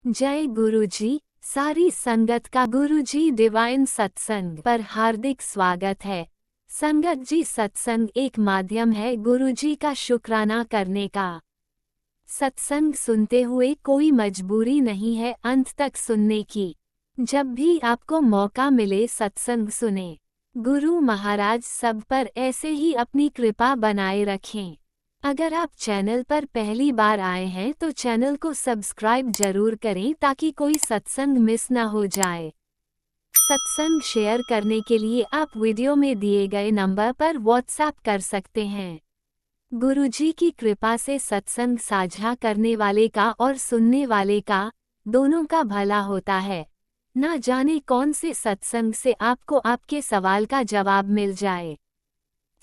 जय गुरुजी। सारी संगत का गुरुजी डिवाइन सत्संग पर हार्दिक स्वागत है। संगत जी, सत्संग एक माध्यम है गुरुजी का शुक्राना करने का। सत्संग सुनते हुए कोई मजबूरी नहीं है अंत तक सुनने की। जब भी आपको मौका मिले सत्संग सुने। गुरु महाराज सब पर ऐसे ही अपनी कृपा बनाए रखें। अगर आप चैनल पर पहली बार आए हैं तो चैनल को सब्सक्राइब जरूर करें ताकि कोई सत्संग मिस ना हो जाए। सत्संग शेयर करने के लिए आप वीडियो में दिए गए नंबर पर व्हाट्सएप कर सकते हैं। गुरुजी की कृपा से सत्संग साझा करने वाले का और सुनने वाले का, दोनों का भला होता है। ना जाने कौन से सत्संग से आपको आपके सवाल का जवाब मिल जाए।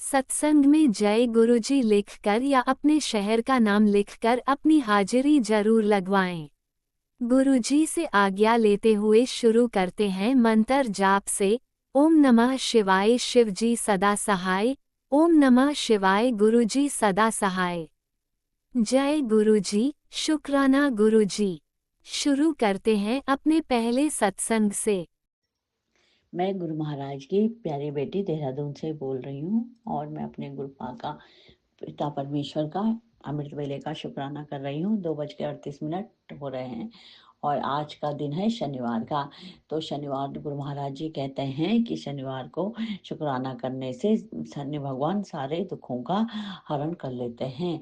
सत्संग में जय गुरुजी लिखकर या अपने शहर का नाम लिखकर अपनी हाजिरी जरूर लगवाएं। गुरुजी से आज्ञा लेते हुए शुरू करते हैं मंत्र जाप से। ओम नमः शिवाय शिवजी सदा सहाय। ओम नमः शिवाय गुरुजी सदा सहाय। जय गुरुजी, शुक्राना गुरुजी। शुरू करते हैं अपने पहले सत्संग से। मैं गुरु महाराज की प्यारी बेटी देहरादून से बोल रही हूँ और मैं अपने गुरु का पिता परमेश्वर का अमृत वेले का शुक्राना कर रही हूँ। 2:38 हो रहे हैं और आज का दिन है शनिवार का। तो शनिवार गुरु महाराज जी कहते हैं कि शनिवार को शुक्राना करने से शनि भगवान सारे दुखों का हरण कर लेते हैं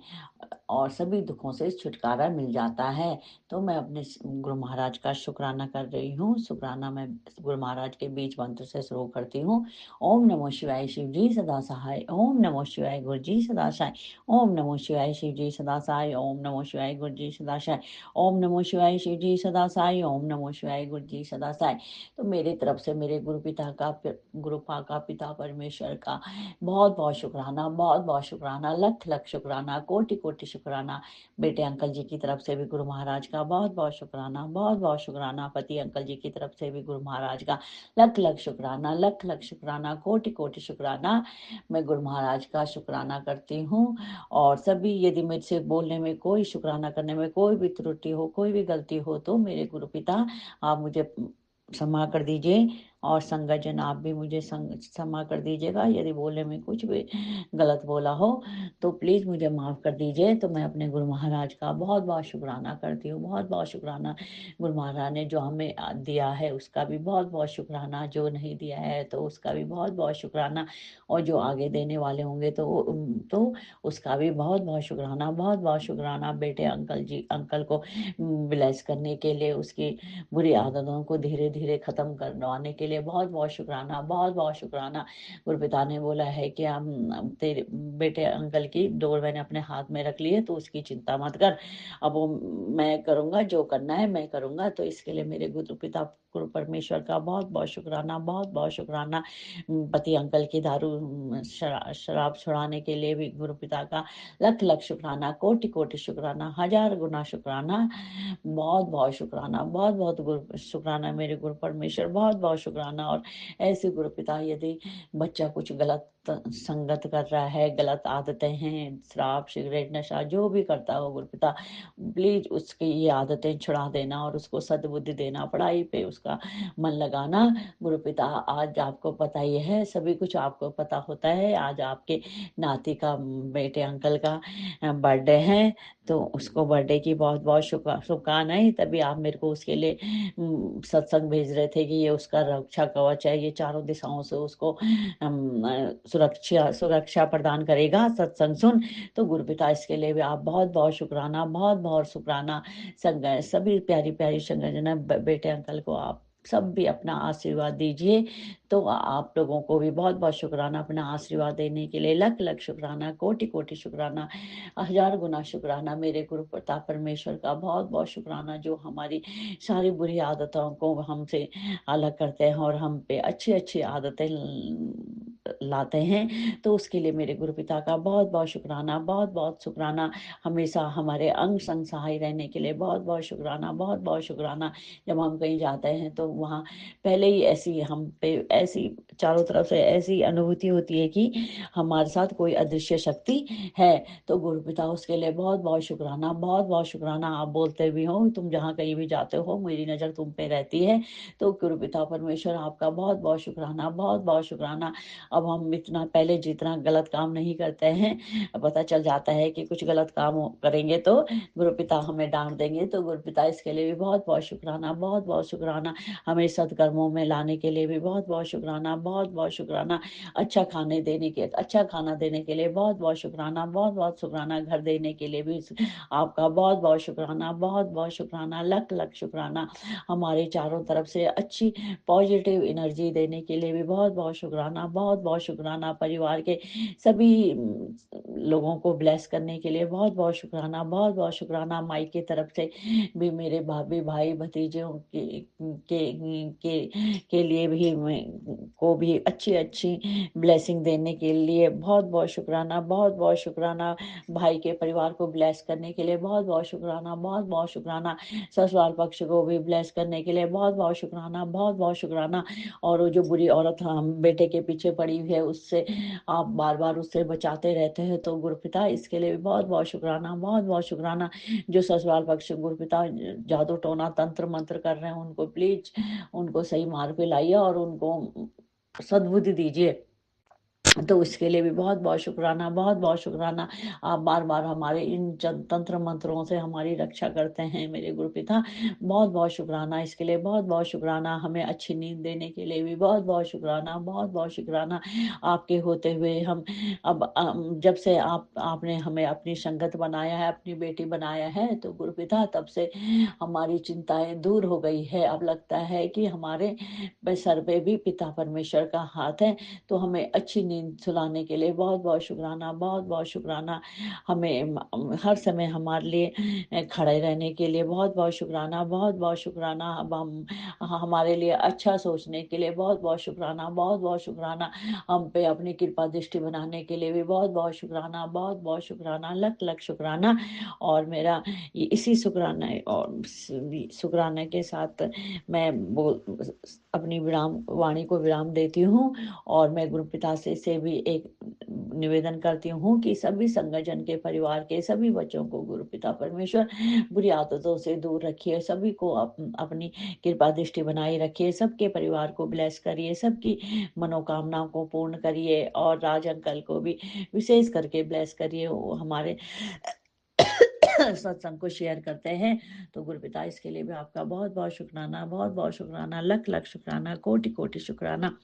और सभी दुखों से छुटकारा मिल जाता है। तो मैं अपने गुरु महाराज का शुक्राना कर रही हूँ। शुक्राना मैं गुरु महाराज के बीच मंत्र से शुरू करती हूँ। ओम नमो शिवाय शिव जी सदा सहाय। ओम नमो शिवाय गुरु जी सदा सहाय। ओम नमो शिवाय शिव जी सदा सहाय। ओम नमो शिवाय गुरु जी सदा सहाय। ओम नमो शिवाय शिव जी सदा सहाय। ओम नमो शिवाय गुरु जी सदा सहाय। तो मेरी तरफ से मेरे गुरु पिता का पिता परमेश्वर का बहुत बहुत शुक्राना, बहुत बहुत शुक्राना, लख लख शुक्राना, कोटि कोटि शुक्राना। बेटे अंकल जी की तरफ से भी गुरु महाराज का बहुत बहुत शुक्राना, बहुत बहुत शुक्राना। पति अंकल जी की तरफ से भी गुरु महाराज का लख लख शुक्राना, लख लख शुक्राना, कोटि कोटि शुक्राना। मैं गुरु महाराज का शुक्राना करती हूँ। और सभी यदि मुझसे बोलने में कोई, शुक्राना करने में कोई भी त्रुटि हो, कोई भी गलती हो तो मेरे गुरु पिता आप मुझे क्षमा कर दीजिए और संगत जन आप भी मुझे क्षमा कर दीजिएगा। यदि बोलने में कुछ भी गलत बोला हो तो प्लीज़ मुझे माफ़ कर दीजिए। तो मैं अपने गुरु महाराज का बहुत बहुत शुक्राना करती हूँ, बहुत बहुत शुक्राना। गुरु महाराज ने जो हमें दिया है उसका भी बहुत बहुत शुक्राना, जो नहीं दिया है तो उसका भी बहुत बहुत शुक्राना, और जो आगे देने वाले होंगे तो उसका भी बहुत बहुत शुक्राना, बहुत बहुत शुक्राना। बेटे अंकल को ब्लेस करने के लिए, उसकी बुरी आदतों को धीरे धीरे ख़त्म करवाने के लिए बहुत बहुत शुक्राना, बहुत बहुत शुक्राना। गुरुपिता ने बोला है कि हम तेरे बेटे अंकल की डोर मैंने अपने हाथ में रख ली है तो उसकी चिंता मत कर, अब वो मैं करूँगा, जो करना है मैं करूँगा। तो इसके लिए मेरे गुरुपिता गुरु परमेश्वर का बहुत बहुत शुक्राना, बहुत बहुत शुक्राना। पति अंकल की शराब छुड़ाने के लिए भी गुरुपिता का लख लख शुक्राना, कोटि कोटि शुक्राना, हजार गुना शुक्राना। बहुत बहुत शुक्राना, बहुत बहुत गुरु शुक्राना मेरे गुरु परमेश्वर, बहुत बहुत शुक्राना। और ऐसे गुरु पिता, यदि बच्चा कुछ गलत संगत कर रहा है, गलत आदतें हैं, शराब सिगरेट नशा जो भी करता हो गुरु पिता, प्लीज उसकी ये आदतें छुड़ा देना और उसको सद्बुद्धि देना, पढ़ाई पे उसका मन लगाना। गुरु पिता आज आपको पता ही है, सभी कुछ आपको पता होता है। आज आपके नाती का, बेटे अंकल का बर्थडे है, तो उसको बर्थडे की बहुत बहुत शुभकामनाएं। तभी आप मेरे को उसके लिए सत्संग भेज रहे थे कि ये उसका रक्षा कवच है, ये चारों दिशाओं से उसको सुरक्षा सुरक्षा प्रदान करेगा सत्संग सुन। तो गुरु पिता इसके लिए भी आप बहुत बहुत शुक्राना, बहुत बहुत शुक्राना। संग सभी प्यारी प्यारी संगजना बेटे अंकल को आप सब भी अपना आशीर्वाद दीजिए। तो आप लोगों को भी बहुत बहुत शुक्राना अपना आशीर्वाद देने के लिए, लख लख शुक्राना, कोटि कोटि शुक्राना, हजार गुना शुक्राना। मेरे गुरु प्रताप परमेश्वर का बहुत बहुत शुक्राना, जो हमारी सारी बुरी आदतों को हमसे अलग करते हैं और हम पे अच्छी अच्छी आदतें लाते हैं, तो उसके लिए मेरे गुरु पिता का बहुत-बहुत शुकराना, बहुत-बहुत शुकराना। हमेशा हमारे अंग संग सहाय रहने के लिए बहुत-बहुत शुकराना, बहुत-बहुत शुकराना। जब हम कहीं जाते हैं तो वहाँ पहले ही ऐसी हम पे ऐसी चारों तरफ से ऐसी अनुभूति होती है कि हमारे साथ कोई अदृश्य शक्ति है। तो गुरु पिता उसके लिए बहुत-बहुत शुकराना, बहुत-बहुत शुकराना। आप बोलते भी हो, तुम जहाँ कहीं भी जाते हो मेरी नज़र तुम पे रहती है। तो गुरु पिता परमेश्वर आपका बहुत-बहुत शुकराना, बहुत-बहुत शुकराना। अब हम इतना पहले जितना गलत काम नहीं करते हैं, पता चल जाता है कि कुछ गलत काम करेंगे तो गुरु पिता हमें डाँट देंगे। तो गुरु पिता इसके लिए भी बहुत-बहुत शुकराना, बहुत-बहुत शुकराना। हमें सत्कर्मों में लाने के लिए भी बहुत-बहुत शुकराना, बहुत-बहुत शुकराना। अच्छा खाना देने के लिए बहुत-बहुत शुकराना, बहुत-बहुत शुकराना। घर देने के लिए भी आपका बहुत-बहुत शुकराना, बहुत-बहुत शुकराना, लख-लख शुकराना। हमारे चारों तरफ से अच्छी पॉजिटिव एनर्जी देने के लिए भी बहुत-बहुत शुकराना, बहुत-बहुत शुकराना। परिवार के सभी लोगों को ब्लेस करने के लिए बहुत-बहुत शुकराना, बहुत-बहुत शुकराना। माई की तरफ से भी मेरे भाभी, भाई, भतीजों के लिए भी को भी अच्छी-अच्छी ब्लेसिंग देने के लिए बहुत-बहुत शुकराना, बहुत-बहुत शुकराना। भाई के परिवार को ब्लेस करने के लिए बहुत-बहुत शुकराना, बहुत-बहुत शुकराना। ससुराल पक्ष को भी ब्लेस करने के लिए बहुत-बहुत शुकराना, बहुत-बहुत शुकराना। और वो जो बुरी औरत हम बेटे के पीछे पड़ी हुई है, उससे आप बार-बार उससे बचाते रहते हैं, तो गुरुपिता इसके लिए भी बहुत-बहुत शुकराना, बहुत-बहुत शुकराना। जो ससुराल पक्ष गुरुपिता जादू टोना तंत्र मंत्र कर रहे हैं, उनको प्लीज उनको सही मार्ग पे लाइए और उनको सद्बुद्धि दीजिए। तो उसके लिए भी बहुत-बहुत शुकराना, बहुत-बहुत शुकराना। आप बार-बार हमारे इन तंत्र मंत्रों से हमारी रक्षा करते हैं मेरे गुरुपिता। बहुत-बहुत शुकराना इसके लिए, बहुत-बहुत शुकराना। हमें अच्छी नींद देने के लिए भी बहुत-बहुत शुकराना, बहुत-बहुत शुकराना। आपके होते हुए हम अब जब से आपने हमें अपनी संगत बनाया है, अपनी बेटी बनाया है, तो गुरुपिता तब से हमारी चिंताएँ दूर हो गई है। अब लगता है कि हमारे सर पे भी पिता परमेश्वर का हाथ है। तो हमें अच्छी नींद सुलाने के लिए बहुत-बहुत शुकराना, बहुत-बहुत शुकराना। हमें हर समय हमारे लिए खड़े रहने के लिए बहुत-बहुत शुकराना, बहुत-बहुत शुकराना। अब हम हमारे लिए अच्छा सोचने के लिए बहुत-बहुत शुकराना, बहुत-बहुत शुकराना। हम पे अपनी कृपा दृष्टि बनाने के लिए भी बहुत-बहुत शुकराना, बहुत-बहुत शुकराना, लख-लख शुकराना। और मेरा इसी शुकराना और शुकराना के साथ मैं अपनी विराम वाणी को विराम देती हूँ। और मैं गुरुपिता से भी एक निवेदन करती हूँ कि सभी संगठन के परिवार के सभी बच्चों को गुरुपिता परमेश्वर बुरी आदतों से दूर रखिए, सभी को अपनी कृपा दृष्टि बनाए रखिए, सबके परिवार को ब्लेस करिए, सबकी मनोकामनाओं को पूर्ण करिए और राज अंकल को भी विशेष करके ब्लेस करिए। वो हमारे सत्संग को शेयर करते हैं। तो गुरुपिता इसके लिए भी आपका बहुत-बहुत शुकराना, बहुत-बहुत शुकराना, लख-लख शुकराना, कोटि-कोटि शुकराना।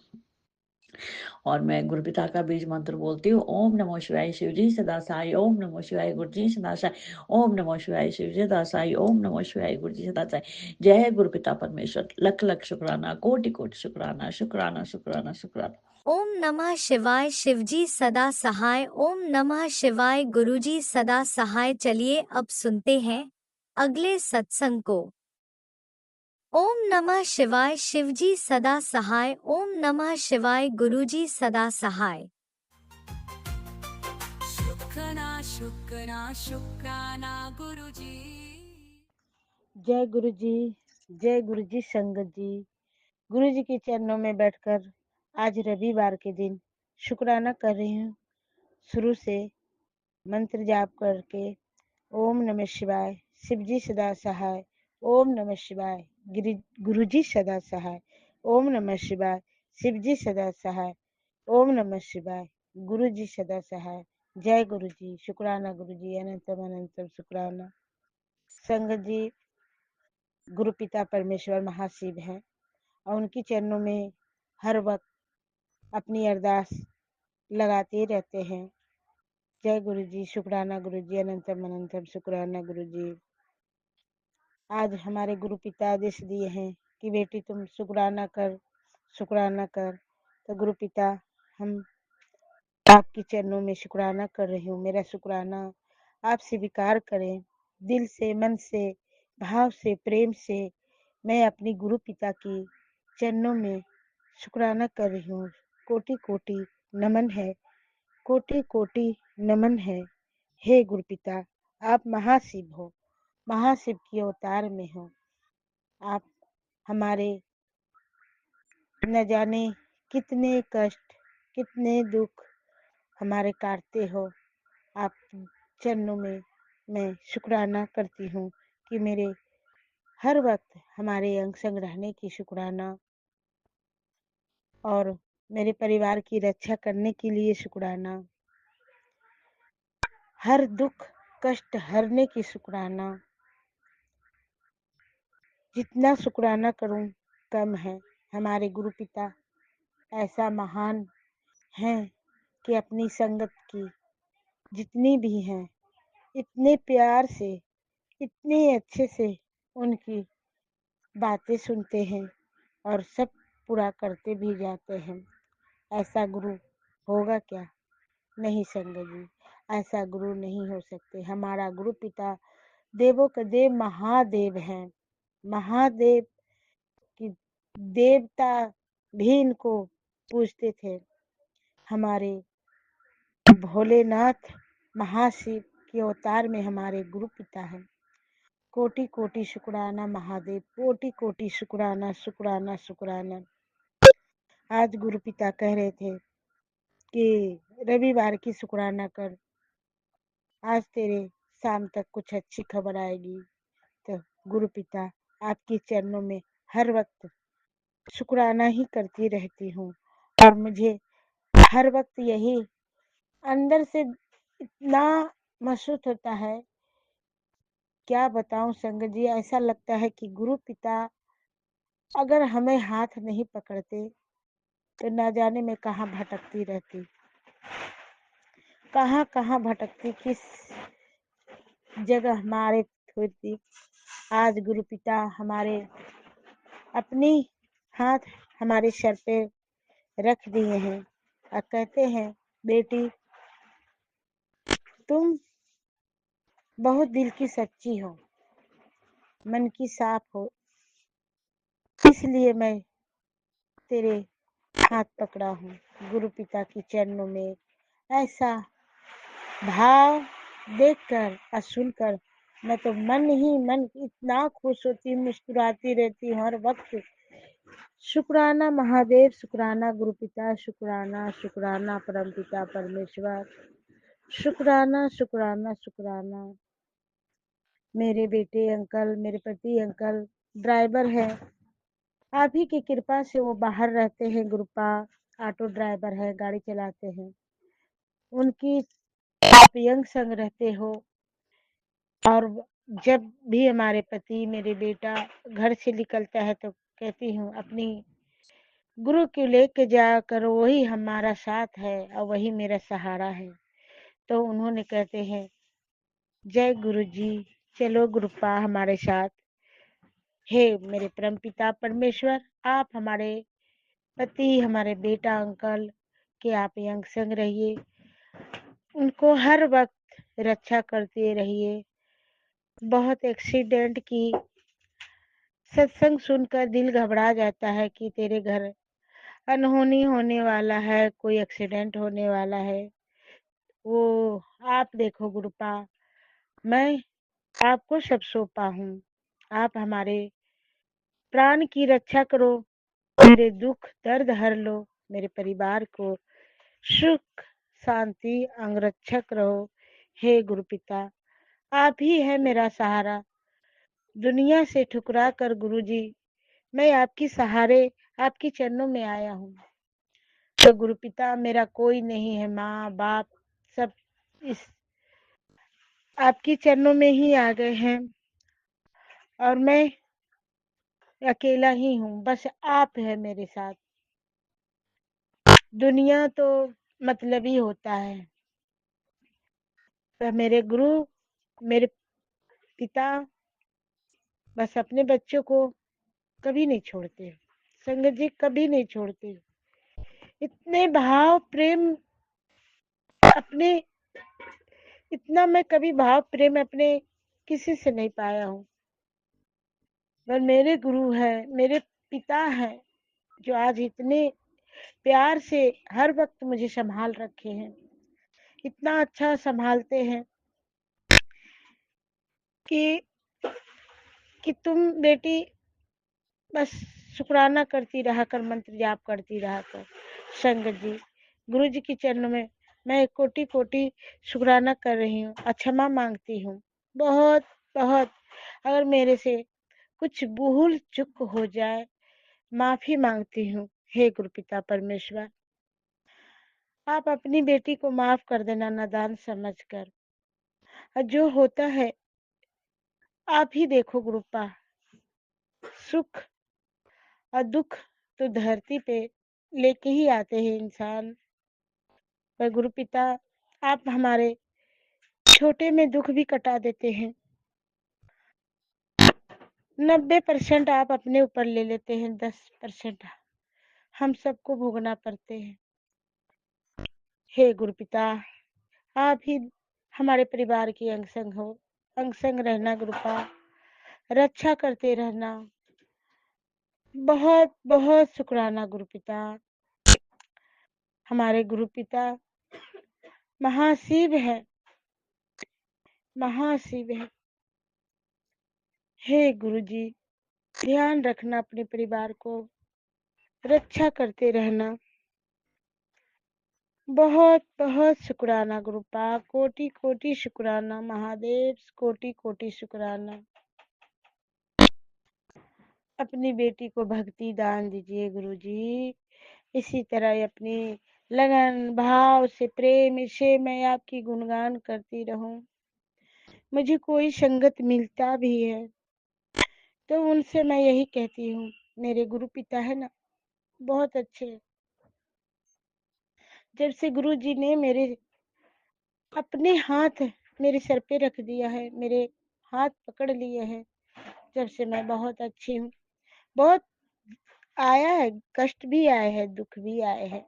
और मैं गुरुपिता का बीज मंत्र बोलती हूँ। ओम नमो शिवाय शिव जी सदा साई, ओम नमो शिवाय गुरु जी सदा साई, ओम नमो शिवाय शिव जी सदा साई, ओम नमो शिवाय गुरु जी सदा साई। जय गुरुपिता परमेश्वर। लख-लख शुकराना, कोटि-कोटि शुकराना, शुकराना, शुकराना, शुकराना। ओम नमः शिवाय शिवजी सदा सहाय। ओम नमः शिवाय गुरुजी सदा सहाय। चलिए अब सुनते हैं अगले सत्संग को। ओम नमः शिवाय शिवजी सदा सहाय। ओम नमः शिवाय गुरुजी सदा सहाय। शुक्राना शुक्राना शुक्राना गुरुजी। जय गुरु जी, जय गुरु जी संगत जी। गुरु जी के चरणों में बैठकर आज रविवार के दिन शुक्राना कर रही हूँ। शुरू से मंत्र जाप करके ओम नमः शिवाय शिव जी सदा सहाय, ओम नमः शिवाय गुरु जी सदा सहाय, ओम नमः शिवाय शिव जी सदा सहाय, ओम नमः शिवाय गुरु जी सदा सहाय। जय गुरु जी, शुक्राना गुरु जी, अनंतम अनंतम शुक्राना। संगत जी, गुरु पिता परमेश्वर महाशिव है और उनके चरणों में हर वक्त अपनी अरदास लगाते रहते हैं। जय गुरु जी, शुक्राना गुरु जी, अनंतम अनंतम शुक्राना गुरु जी। आज हमारे गुरु पिता आदेश दिए हैं कि बेटी तुम शुक्राना कर, शुक्राना कर। तो गुरु पिता, हम आपके चरणों में शुक्राना कर रही हूँ। मेरा शुक्राना आप स्वीकार करें। दिल से, मन से, भाव से, प्रेम से मैं अपनी गुरु पिता की चरणों में शुक्राना कर रही हूँ। कोटि कोटि नमन है, कोटि कोटि नमन है। हे गुरुपिता, आप महाशिव हो, महाशिव के अवतार में हो। आप हमारे न जाने कितने कष्ट, कितने दुख हमारे काटते हो। आप चरणों में मैं शुक्राना करती हूँ कि मेरे हर वक्त हमारे अंग संग रहने की शुक्राना, और मेरे परिवार की रक्षा करने के लिए शुक्राना, हर दुख कष्ट हरने की शुक्राना। जितना शुक्राना करूं कम है। हमारे गुरु पिता ऐसा महान हैं कि अपनी संगत की जितनी भी हैं, इतने प्यार से, इतने अच्छे से उनकी बातें सुनते हैं और सब पूरा करते भी जाते हैं। ऐसा गुरु होगा क्या? नहीं संगत जी, ऐसा गुरु नहीं हो सकते। हमारा गुरु पिता देवों के देव महादेव हैं। महादेव की देवता भी इनको पूजते थे। हमारे भोलेनाथ महाशिव के अवतार में हमारे गुरु पिता हैं। कोटि कोटि शुक्राना महादेव, कोटि कोटि शुक्राना शुक्राना शुक्राना। आज गुरु पिता कह रहे थे कि रविवार की शुक्राना कर, आज तेरे शाम तक कुछ अच्छी खबर आएगी। तो गुरु पिता आपके चरणों में हर वक्त शुक्राना ही करती रहती हूँ, और मुझे हर वक्त यही अंदर से इतना महसूस होता है, क्या बताऊं संगत जी। ऐसा लगता है कि गुरु पिता अगर हमें हाथ नहीं पकड़ते तो ना जाने मैं कहाँ भटकती रहती, कहाँ कहाँ भटकती, किस जगह हमारे होती। आज गुरु पिता हमारे अपनी हाथ हमारे सर पे रख दिए हैं और कहते हैं, बेटी तुम बहुत दिल की सच्ची हो, मन की साफ हो, इसलिए मैं तेरे हाथ पकड़ा हूँ। गुरु पिता की चरणों में ऐसा भाव देखकर और सुनकर मैं तो मन ही मन इतना खुश होती, मुस्कुराती रहती हूँ हर वक्त। शुक्राना महादेव, शुक्राना गुरु पिता, शुक्राना शुक्राना परम पिता परमेश्वर, शुक्राना शुक्राना शुक्राना। मेरे बेटे अंकल, मेरे पति अंकल ड्राइवर है, आप ही की कृपा से वो बाहर रहते हैं। गुरुपा ऑटो ड्राइवर है, गाड़ी चलाते हैं। उनकी आप यंग संग रहते हो, और जब भी हमारे पति मेरे बेटा घर से निकलता है तो कहती हूँ, अपनी गुरु को लेके जाया करो, वही हमारा साथ है और वही मेरा सहारा है। तो उन्होंने कहते हैं, जय गुरु जी, चलो गुरुपा हमारे साथ। हे मेरे परम पिता परमेश्वर, आप हमारे पति, हमारे बेटा अंकल के आप यंग संग रहिए, उनको हर वक्त रक्षा करते रहिए। बहुत एक्सीडेंट की सत्संग सुनकर दिल घबरा जाता है कि तेरे घर अनहोनी होने वाला है, कोई एक्सीडेंट होने वाला है। वो आप देखो गुरुपा, मैं आपको सब सौंपा हूँ। आप हमारे प्राण की रक्षा करो, मेरे दुख दर्द हर लो, मेरे परिवार को सुख शांति अंगरक्षक रहो। हे गुरु पिता, आप ही है मेरा सहारा। दुनिया से ठुकरा कर गुरु जी मैं आपकी सहारे, आपके चरणों में आया हूँ। तो गुरु पिता मेरा कोई नहीं है, माँ बाप सब इस आपके चरणों में ही आ गए हैं, और मैं अकेला ही हूँ, बस आप है मेरे साथ। दुनिया तो मतलबी होता है, पर मेरे गुरु, मेरे पिता बस अपने बच्चों को कभी नहीं छोड़ते। संगत जी कभी नहीं छोड़ते। इतने भाव प्रेम अपने, इतना मैं कभी भाव प्रेम अपने किसी से नहीं पाया हूँ। पर मेरे गुरु हैं, मेरे पिता हैं, जो आज इतने प्यार से हर वक्त मुझे संभाल रखे हैं। इतना अच्छा संभालते हैं कि तुम बेटी बस शुक्राना करती रहा कर, मंत्र जाप करती रहा कर। संगत जी, गुरु जी के चरणों में मैं कोटि कोटि शुक्राना कर रही हूँ और क्षमा मांगती हूँ। बहुत बहुत अगर मेरे से कुछ भूल चूक हो जाए, माफी मांगती हूँ। हे गुरु पिता परमेश्वर, आप अपनी बेटी को माफ कर देना नादान समझकर। और जो होता है आप ही देखो गुरुपा, सुख और दुख तो धरती पे लेके ही आते हैं इंसान। पर गुरु पिता, आप हमारे छोटे में दुख भी कटा देते हैं। 90% आप अपने ऊपर ले लेते हैं, 10% हम सबको भोगना पड़ते हैं। हे गुरु पिता, आप ही हमारे परिवार की अंग संग हो, अंग संग रहना गुरुपा, रक्षा करते रहना। बहुत बहुत शुक्राना गुरु पिता। हमारे गुरु पिता महाशिव है, महाशिव है। हे गुरु जी, ध्यान रखना अपने परिवार को, रक्षा करते रहना। बहुत बहुत शुक्राना गुरुपा, कोटि कोटि शुक्राना महादेव, कोटि कोटि शुक्राना। अपनी बेटी को भक्ति दान दीजिए गुरु जी। इसी तरह अपनी लगन भाव से, प्रेम से मैं आपकी गुणगान करती रहूं। मुझे कोई संगत मिलता भी है तो उनसे मैं यही कहती हूँ, मेरे गुरु पिता है ना, बहुत अच्छे। जब से गुरु जी ने मेरे अपने हाथ मेरे सर पे रख दिया है, मेरे हाथ पकड़ लिए हैं, जब से मैं बहुत अच्छी हूँ। बहुत आया है, कष्ट भी आए हैं, दुख भी आए हैं,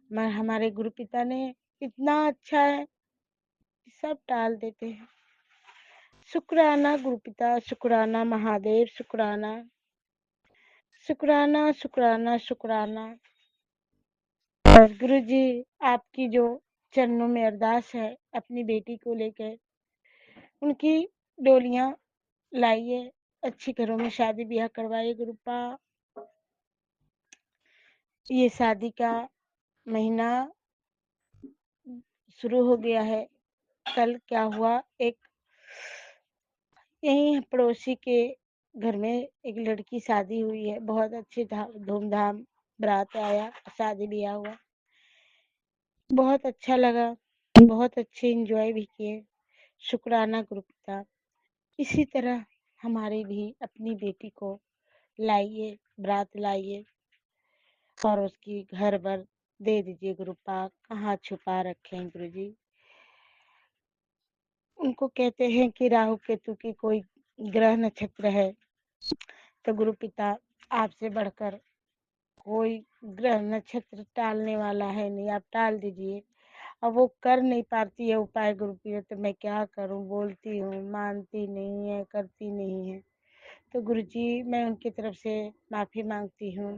मैं हमारे गुरु पिता ने इतना अच्छा है कि सब टाल देते हैं। शुक्राना गुरु पिता, शुक्राना महादेव, शुक्राना शुक्राना शुक्राना शुक्राना। और गुरु जी, आपकी जो चरणों में अरदास है अपनी बेटी को लेकर, उनकी डोलियां लाइए, अच्छी घरों में शादी ब्याह करवाइए गुरुपा। ये शादी का महीना शुरू हो गया है। कल क्या हुआ, एक यहीं पड़ोसी के घर में एक लड़की शादी हुई है, बहुत अच्छी धूमधाम बारात आया, शादी ब्याह हुआ, बहुत अच्छा लगा, बहुत अच्छे एंजॉय भी किए। शुक्राना गुरु पिता। इसी तरह हमारे भी अपनी बेटी को लाइए, बारात लाइए और उसकी घर भर दे दीजिए गुरुपा। कहाँ छुपा रखे हैं गुरु जी। उनको कहते हैं कि राहु केतु की कोई ग्रह नक्षत्र है तो गुरु पिता आपसे बढ़कर कोई ग्रह नक्षत्र टालने वाला है नहीं, आप टाल दीजिए। अब वो कर नहीं पाती है उपाय गुरु पिता, तो मैं क्या करूं, बोलती हूँ मानती नहीं है, करती नहीं है। तो गुरु जी, मैं उनकी तरफ से माफी मांगती हूँ।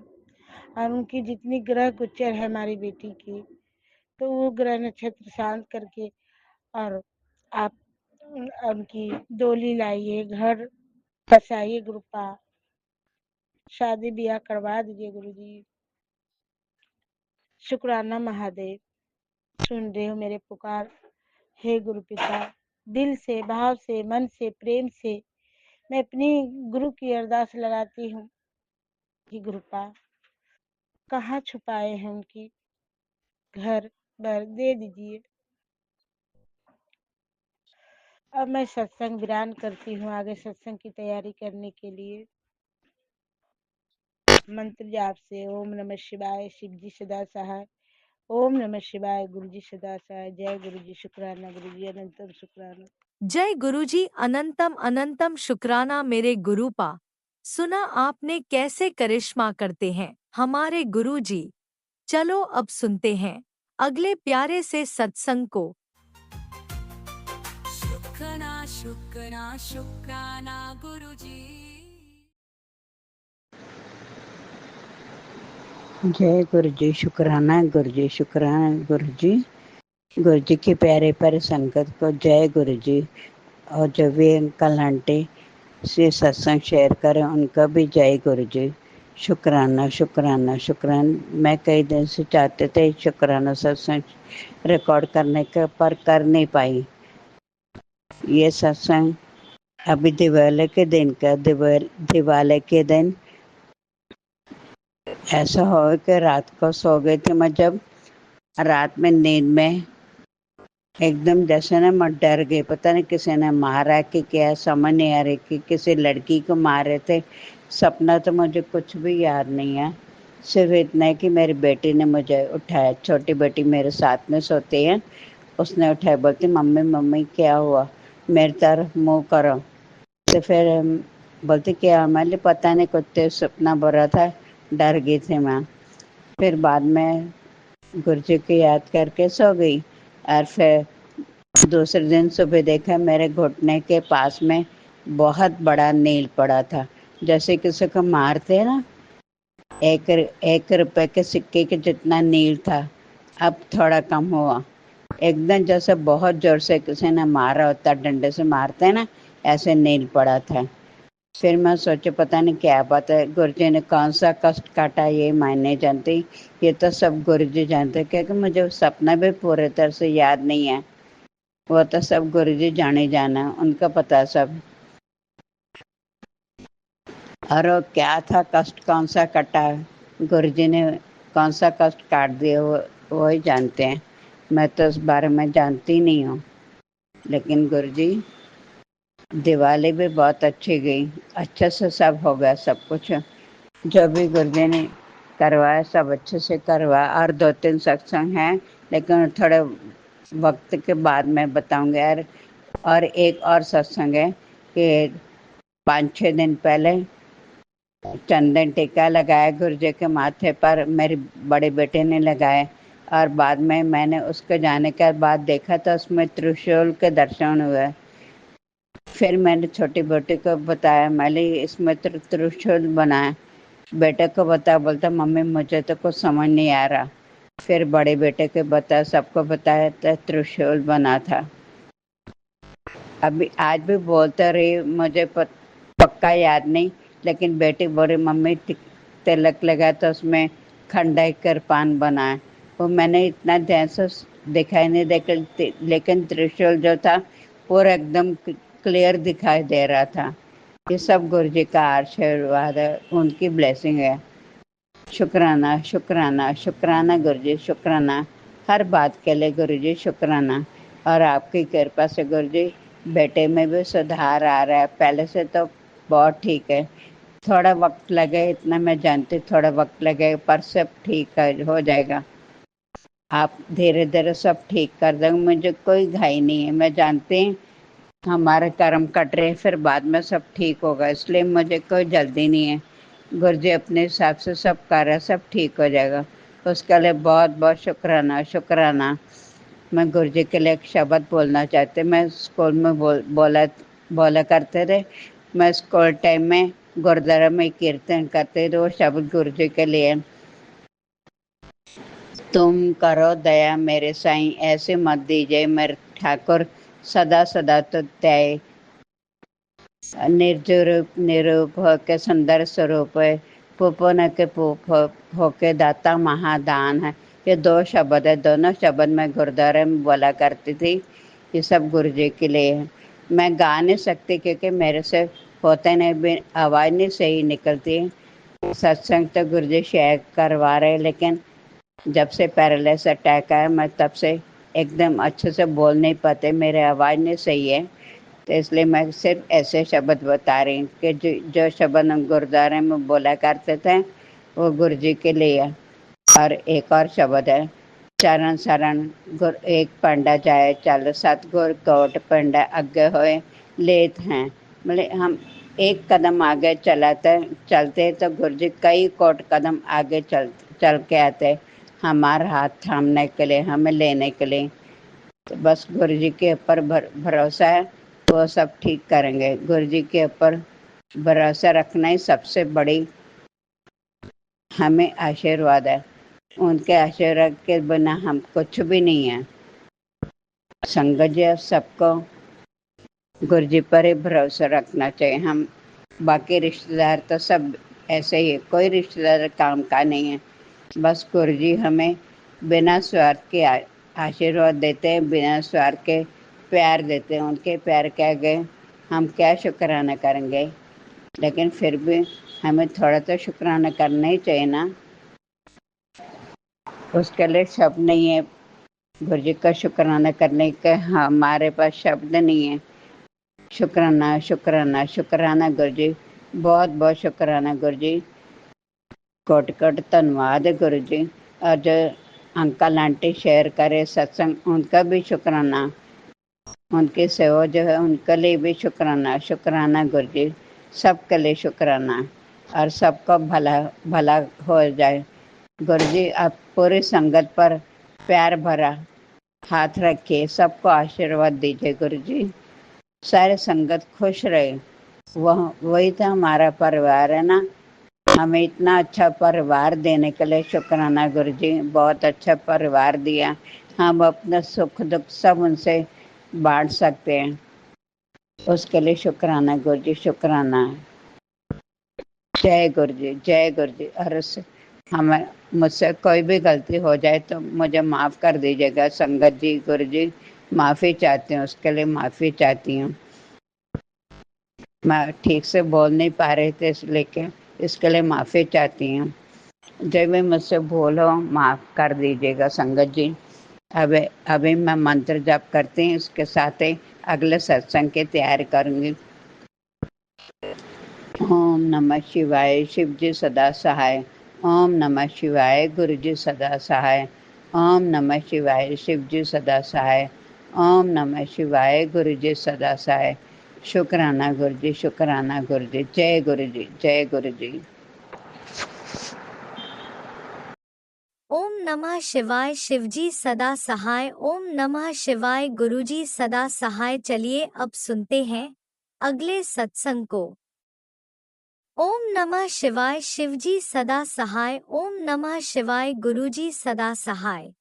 और उनकी जितनी ग्रह गोचर है हमारी बेटी की, तो वो ग्रह नक्षत्र शांत करके और आप उनकी डोली लाइए, घर बसाइए गुरुपा, शादी ब्याह करवा दीजिए गुरु जी। शुक्राना महादेव, सुन रहे हो मेरे पुकार। हे गुरु पिता, दिल से, भाव से, मन से, प्रेम से मैं अपनी गुरु की अरदास लगाती हूँ कि गुरुपा कहाँ छुपाए हैं उनकी, घर भर दे दीजिए। अब मैं सत्संग विरान करती हूँ, आगे सत्संग की तैयारी करने के लिए मंत्र जाप से ओम नमः शिवाय, शिव जी सदा सहाय। ओम नमः शिवाय, गुरु जी सदा सहाय। जय गुरु जी, शुक्राना गुरु जी, अनंतम शुक्राना। जय गुरुजी, अनंतम अनंतम शुक्राना मेरे गुरुपा। सुना आपने कैसे करिश्मा करते हैं हमारे गुरुजी। चलो अब सुनते हैं अगले प्यारे से सत्संग को। शुक्राना शुक्राना शुक्राना गुरुजी। जय गुरु जी, शुक्राना गुरु जी, शुक्राना गुरु जी। गुरु जी की प्यारे प्यारे संगत को जय गुरु जी। और जो भी अंकल आंटी से सत्संग शेयर करें उनका भी जय गुरु जी। शुक्राना शुक्राना शुक्राना। मैं कई दिन से चाहते थे शुक्राना सत्संग रिकॉर्ड करने का, पर कर नहीं पाई। ये सत्संग अभी दिवाली के दिन का, दिवाली के दिन ऐसा हो कि रात को सो गई थी मैं, जब रात में नींद में एकदम जैसे ना मैं डर गई। पता नहीं किसी ने मारा कि क्या, समझ नहीं आ रही कि किसी लड़की को मारे थे। सपना तो मुझे कुछ भी याद नहीं है, सिर्फ इतना है कि मेरी बेटी ने मुझे उठाया। छोटी बेटी मेरे साथ में सोती है, उसने उठाया, बोलती मम्मी मम्मी क्या हुआ, मेरी तरफ मुँह करो। तो फिर बोलती क्या, मैंने पता नहीं कुछ तो सपना बुरा था, डर गई थी मैं। फिर बाद में गुरुजी की याद करके सो गई। और फिर दूसरे दिन सुबह देखा मेरे घुटने के पास में बहुत बड़ा नील पड़ा था, जैसे किसी को मारते हैं ना। 1 रुपए के सिक्के के जितना नील था। अब थोड़ा कम हुआ, एकदम जैसे बहुत जोर से किसी ने मारा होता, डंडे से मारते हैं ना, ऐसे नील पड़ा था। फिर मैं सोचे पता नहीं क्या बात है, गुरुजी ने कौन सा कष्ट काटा ये मैं नहीं जानती, ये तो सब गुरुजी जानते, क्योंकि मुझे सपना भी पूरे तरह से याद नहीं है। वो तो सब गुरुजी जाने जाना, उनका पता सब। और वो क्या था कष्ट, कौन सा कटा, गुरुजी ने कौन सा कष्ट काट दिया, वो ही जानते हैं। मैं तो उस बारे में जानती नहीं हूँ। लेकिन गुरुजी, दिवाली भी बहुत अच्छी गई, अच्छे से सब हो गया, सब कुछ जो भी गुरुजी ने करवाया सब अच्छे से करवाया। और 2-3 सत्संग हैं, लेकिन थोड़े वक्त के बाद मैं बताऊंगी यार। और एक और सत्संग है कि 5-6 दिन पहले चंदन टीका लगाया गुरुजी के माथे पर, मेरी बड़े बेटे ने लगाया। और बाद में मैंने उसके जाने के बाद देखा तो उसमें त्रिशूल के दर्शन हुए। फिर मैंने छोटी बेटी को बताया, मैंने इसमें त्रिशूल बनाया। बेटे को बताया, बोलता मम्मी मुझे तो कुछ समझ नहीं आ रहा। फिर बड़े बेटे को बताया, सबको बताया तो त्रिशूल बना था। अभी आज भी बोलते रही, मुझे पक्का याद नहीं, लेकिन बेटी बोली मम्मी तिलक लगा तो उसमें खंडाई कृपान बना है। वो मैंने इतना ध्यान से दिखाई नहीं देखा, लेकिन त्रिशूल जो था पूरा एकदम क्लियर दिखाई दे रहा था। ये सब गुरुजी का आशीर्वाद है, उनकी ब्लेसिंग है। शुक्राना शुक्राना शुक्राना गुरुजी, शुक्राना हर बात के लिए गुरुजी, शुक्राना। और आपकी कृपा से गुरुजी बेटे में भी सुधार आ रहा है, पहले से तो बहुत ठीक है। थोड़ा वक्त लगे इतना मैं जानती, थोड़ा वक्त लगे, पर सब ठीक हो जाएगा। आप धीरे धीरे सब ठीक कर देंगे, मुझे कोई घाई नहीं है। मैं जानती हूँ हमारे कर्म कट रहे, फिर बाद में सब ठीक होगा, इसलिए मुझे कोई जल्दी नहीं है। गुरुजी अपने हिसाब से सब कर रहे, सब ठीक हो जाएगा। उसके लिए बहुत बहुत शुक्राना शुक्राना। मैं गुरुजी के लिए एक शब्द बोलना चाहती, मैं स्कूल में बोला करते थे। मैं स्कूल टाइम में गुरुद्वारा में कीर्तन करते थे, वो शब्द गुरुजी के लिए। तुम करो दया मेरे साईं, ऐसे मत दीजिए मेरे ठाकुर, सदा सदा तो त्याय। निर्जरूप निरूप होके सुंदर स्वरूप है, पुपन के पुप होके दाता महादान है। ये 2 शब्द है, दोनों शब्द मैं गुरुद्वारे में बोला करती थी। ये सब गुरु जी के लिए है। मैं गा नहीं सकती क्योंकि मेरे से होते नहीं, भी आवाज़ नहीं सही निकलती। सत्संग तो गुरु जी शेयर करवा रहे, लेकिन जब से पैरालिसिस अटैक आया मैं तब से एकदम अच्छे से बोल नहीं पाते, मेरे आवाज़ नहीं सही है। तो इसलिए मैं सिर्फ ऐसे शब्द बता रही हूँ कि जो शब्द हम गुरुद्वारे में बोला करते थे वो गुरु जी के लिए है। और एक और शब्द है, चरण शरण गुर एक पंडा जाए चल, सतगुर कोट पंडा आगे होए लेत हैं। मतलब हम एक कदम आगे चलते तो गुरु जी कई कोट कदम आगे चल के आते, हमारा हाथ थामने के लिए, हमें लेने के लिए। तो बस गुरु जी के ऊपर भरोसा है, वो सब ठीक करेंगे। गुरु जी के ऊपर भरोसा रखना ही सबसे बड़ी हमें आशीर्वाद है। उनके आशीर्वाद के बिना हम कुछ भी नहीं है। संगत जी, सबको गुरु जी पर ही भरोसा रखना चाहिए। हम बाकी रिश्तेदार तो सब ऐसे ही है, कोई रिश्तेदार काम का नहीं है। बस गुरु जी हमें बिना स्वार्थ के आशीर्वाद देते हैं, बिना स्वार्थ के प्यार देते हैं। उनके प्यार के आगे हम क्या शुक्राना करेंगे। लेकिन फिर भी हमें थोड़ा तो शुक्राना करना ही चाहिए ना। उसके लिए शब्द नहीं है गुरु जी का शुक्राना करने के, हमारे पास शब्द नहीं है। शुक्राना शुक्राना शुक्राना गुरु जी, बहुत बहुत शुक्राना गुरु जी। कोटि कोटि धन्यवाद है गुरु जी। और जो अंकल आंटी शेयर करे सत्संग, उनका भी शुक्राना। उनकी सेवा जो है उनके लिए भी शुक्राना। शुक्राना गुरु जी, सबके लिए शुक्राना। और सबका भला भला हो जाए। गुरु जी, आप पूरी संगत पर प्यार भरा हाथ रखिए, सबको आशीर्वाद दीजिए गुरु जी। सारे संगत खुश रहे। वही तो हमारा परिवार है ना। हमें इतना अच्छा परिवार देने के लिए शुक्राना गुरु जी। बहुत अच्छा परिवार दिया। हम अपना सुख दुख सब उनसे बांट सकते हैं। उसके लिए शुक्राना गुरु जी, शुक्राना। जय गुरु जी, जय गुरु जी। और हमें मुझसे कोई भी गलती हो जाए तो मुझे माफ़ कर दीजिएगा संगत जी। गुरु जी, माफ़ी चाहती हूँ, उसके लिए माफ़ी चाहती हूँ। मैं ठीक से बोल नहीं पा रही थी, इसलिए इसके लिए माफ़ी चाहती हूँ। जब भी मुझसे भूल हो माफ़ कर दीजिएगा संगत जी। अभी अभी मैं मंत्र जप करती हूँ, इसके साथ ही अगले सत्संग की तैयारी करूँगी। ओम नमः शिवाय, शिव जी सदा सहाय। ओम नमः शिवाय, गुरु जी सदा सहाय। ओम नमः शिवाय, शिव जी सदा सहाय। ओम नमः शिवाय, गुरु जी सदा सहाय। शुक्राना गुरु जी, शुक्राना गुरु जी। जय गुरु जी, जय गुरु जी। ओम नमः शिवाय, शिवजी सदा सहाय। ओम नमः शिवाय, गुरुजी सदा सहाय। चलिए अब सुनते हैं अगले सत्संग को। ओम नमः शिवाय, शिवजी सदा सहाय। ओम नमः शिवाय, गुरुजी सदा सहाय।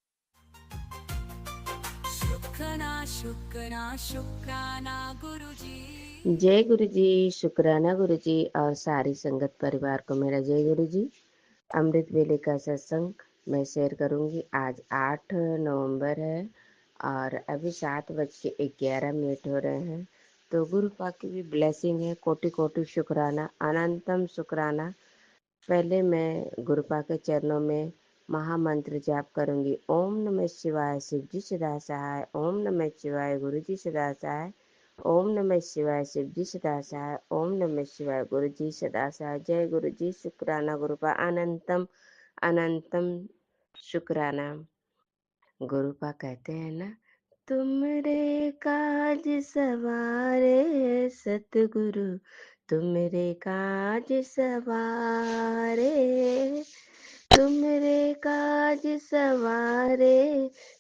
शुक्राना शुक्राना शुक्राना गुरुजी। जय गुरु जी, शुक्राना गुरु जी और सारी संगत परिवार को मेरा जय गुरु जी। अमृत वेले का सत्संग मैं शेयर करूंगी। आज 8 नवंबर है और अभी 7:11 हो रहे हैं। तो गुरु पाक की भी ब्लेसिंग है। कोटि कोटि शुक्राना, अनंतम शुक्राना। पहले मैं गुरु पाक के चरणों में महामंत्र जाप करूंगी। ओम नमः शिवाय, शिव जी सदा सहाय। ओम नमः शिवाय, गुरु जी सदा सहाय। ओम नमः शिवाय, शिव जी सदा सहाय। ओम नमः शिवाय, गुरु जी सदा सहाय। जय गुरु जी। शुक्राना गुरु पा, अनंतम अनंतम शुक्राना। गुरु पा कहते हैं ना, तुमरे काज सवारे सतगुरु, तुमरे काज सवारे, तुमरे काज सवारे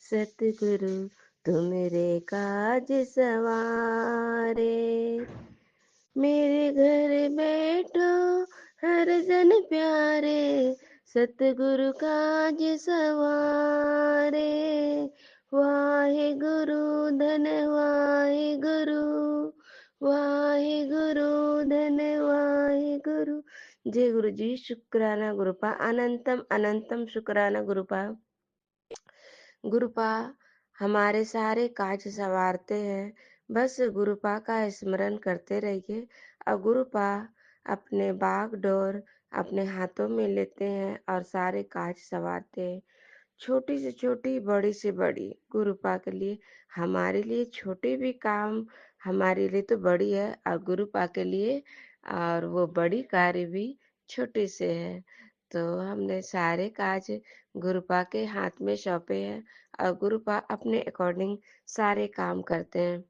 सतगुरु, तुमरे काज सवारे। मेरे घर बैठो हर जन प्यारे, सतगुरु काज सवारे। वाहे गुरु धन वाहे गुरु, वाहे गुरु धन वाहे गुरु। जय गुरु जी। शुक्राना गुरुपा, अनंतम अनंतम शुक्राना गुरुपा। गुरुपा हमारे सारे काज संवारते हैं। बस गुरुपा का स्मरण करते रहिए। और गुरुपा अपने बाग डोर अपने हाथों में लेते हैं और सारे काज संवारते हैं। छोटी से छोटी, बड़ी से बड़ी, गुरुपा के लिए, हमारे लिए छोटी भी काम हमारे लिए तो बड़ी है, और गुरुपा के लिए और वो बड़ी कार्य भी छोटे से है। तो हमने सारे काज गुरुपा के हाथ में सौंपे हैं और गुरुपा अपने अकॉर्डिंग सारे काम करते हैं।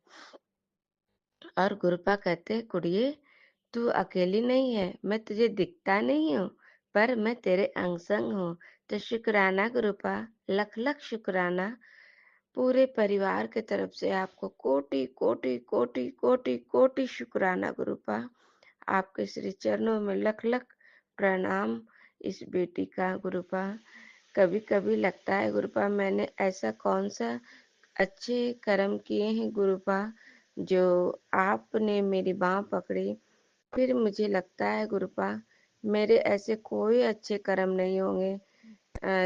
और गुरुपा कहते हैं, कुड़िए तू अकेली नहीं है, मैं तुझे दिखता नहीं हूँ पर मैं तेरे अंग संग हूँ। तो शुक्राना गुरुपा, लख लख शुक्राना। पूरे परिवार के तरफ से आपको कोटि कोटि कोटि कोटि कोटि शुक्राना गुरुपा। आपके श्री चरणों में लख लख प्रणाम। इस बेटी का गुरुपा। कभी कभी लगता है गुरुपा मैंने ऐसा कौन सा अच्छे कर्म किए हैं गुरुपा जो आपने मेरी बाँह पकड़ी। फिर मुझे लगता है गुरुपा मेरे ऐसे कोई अच्छे कर्म नहीं होंगे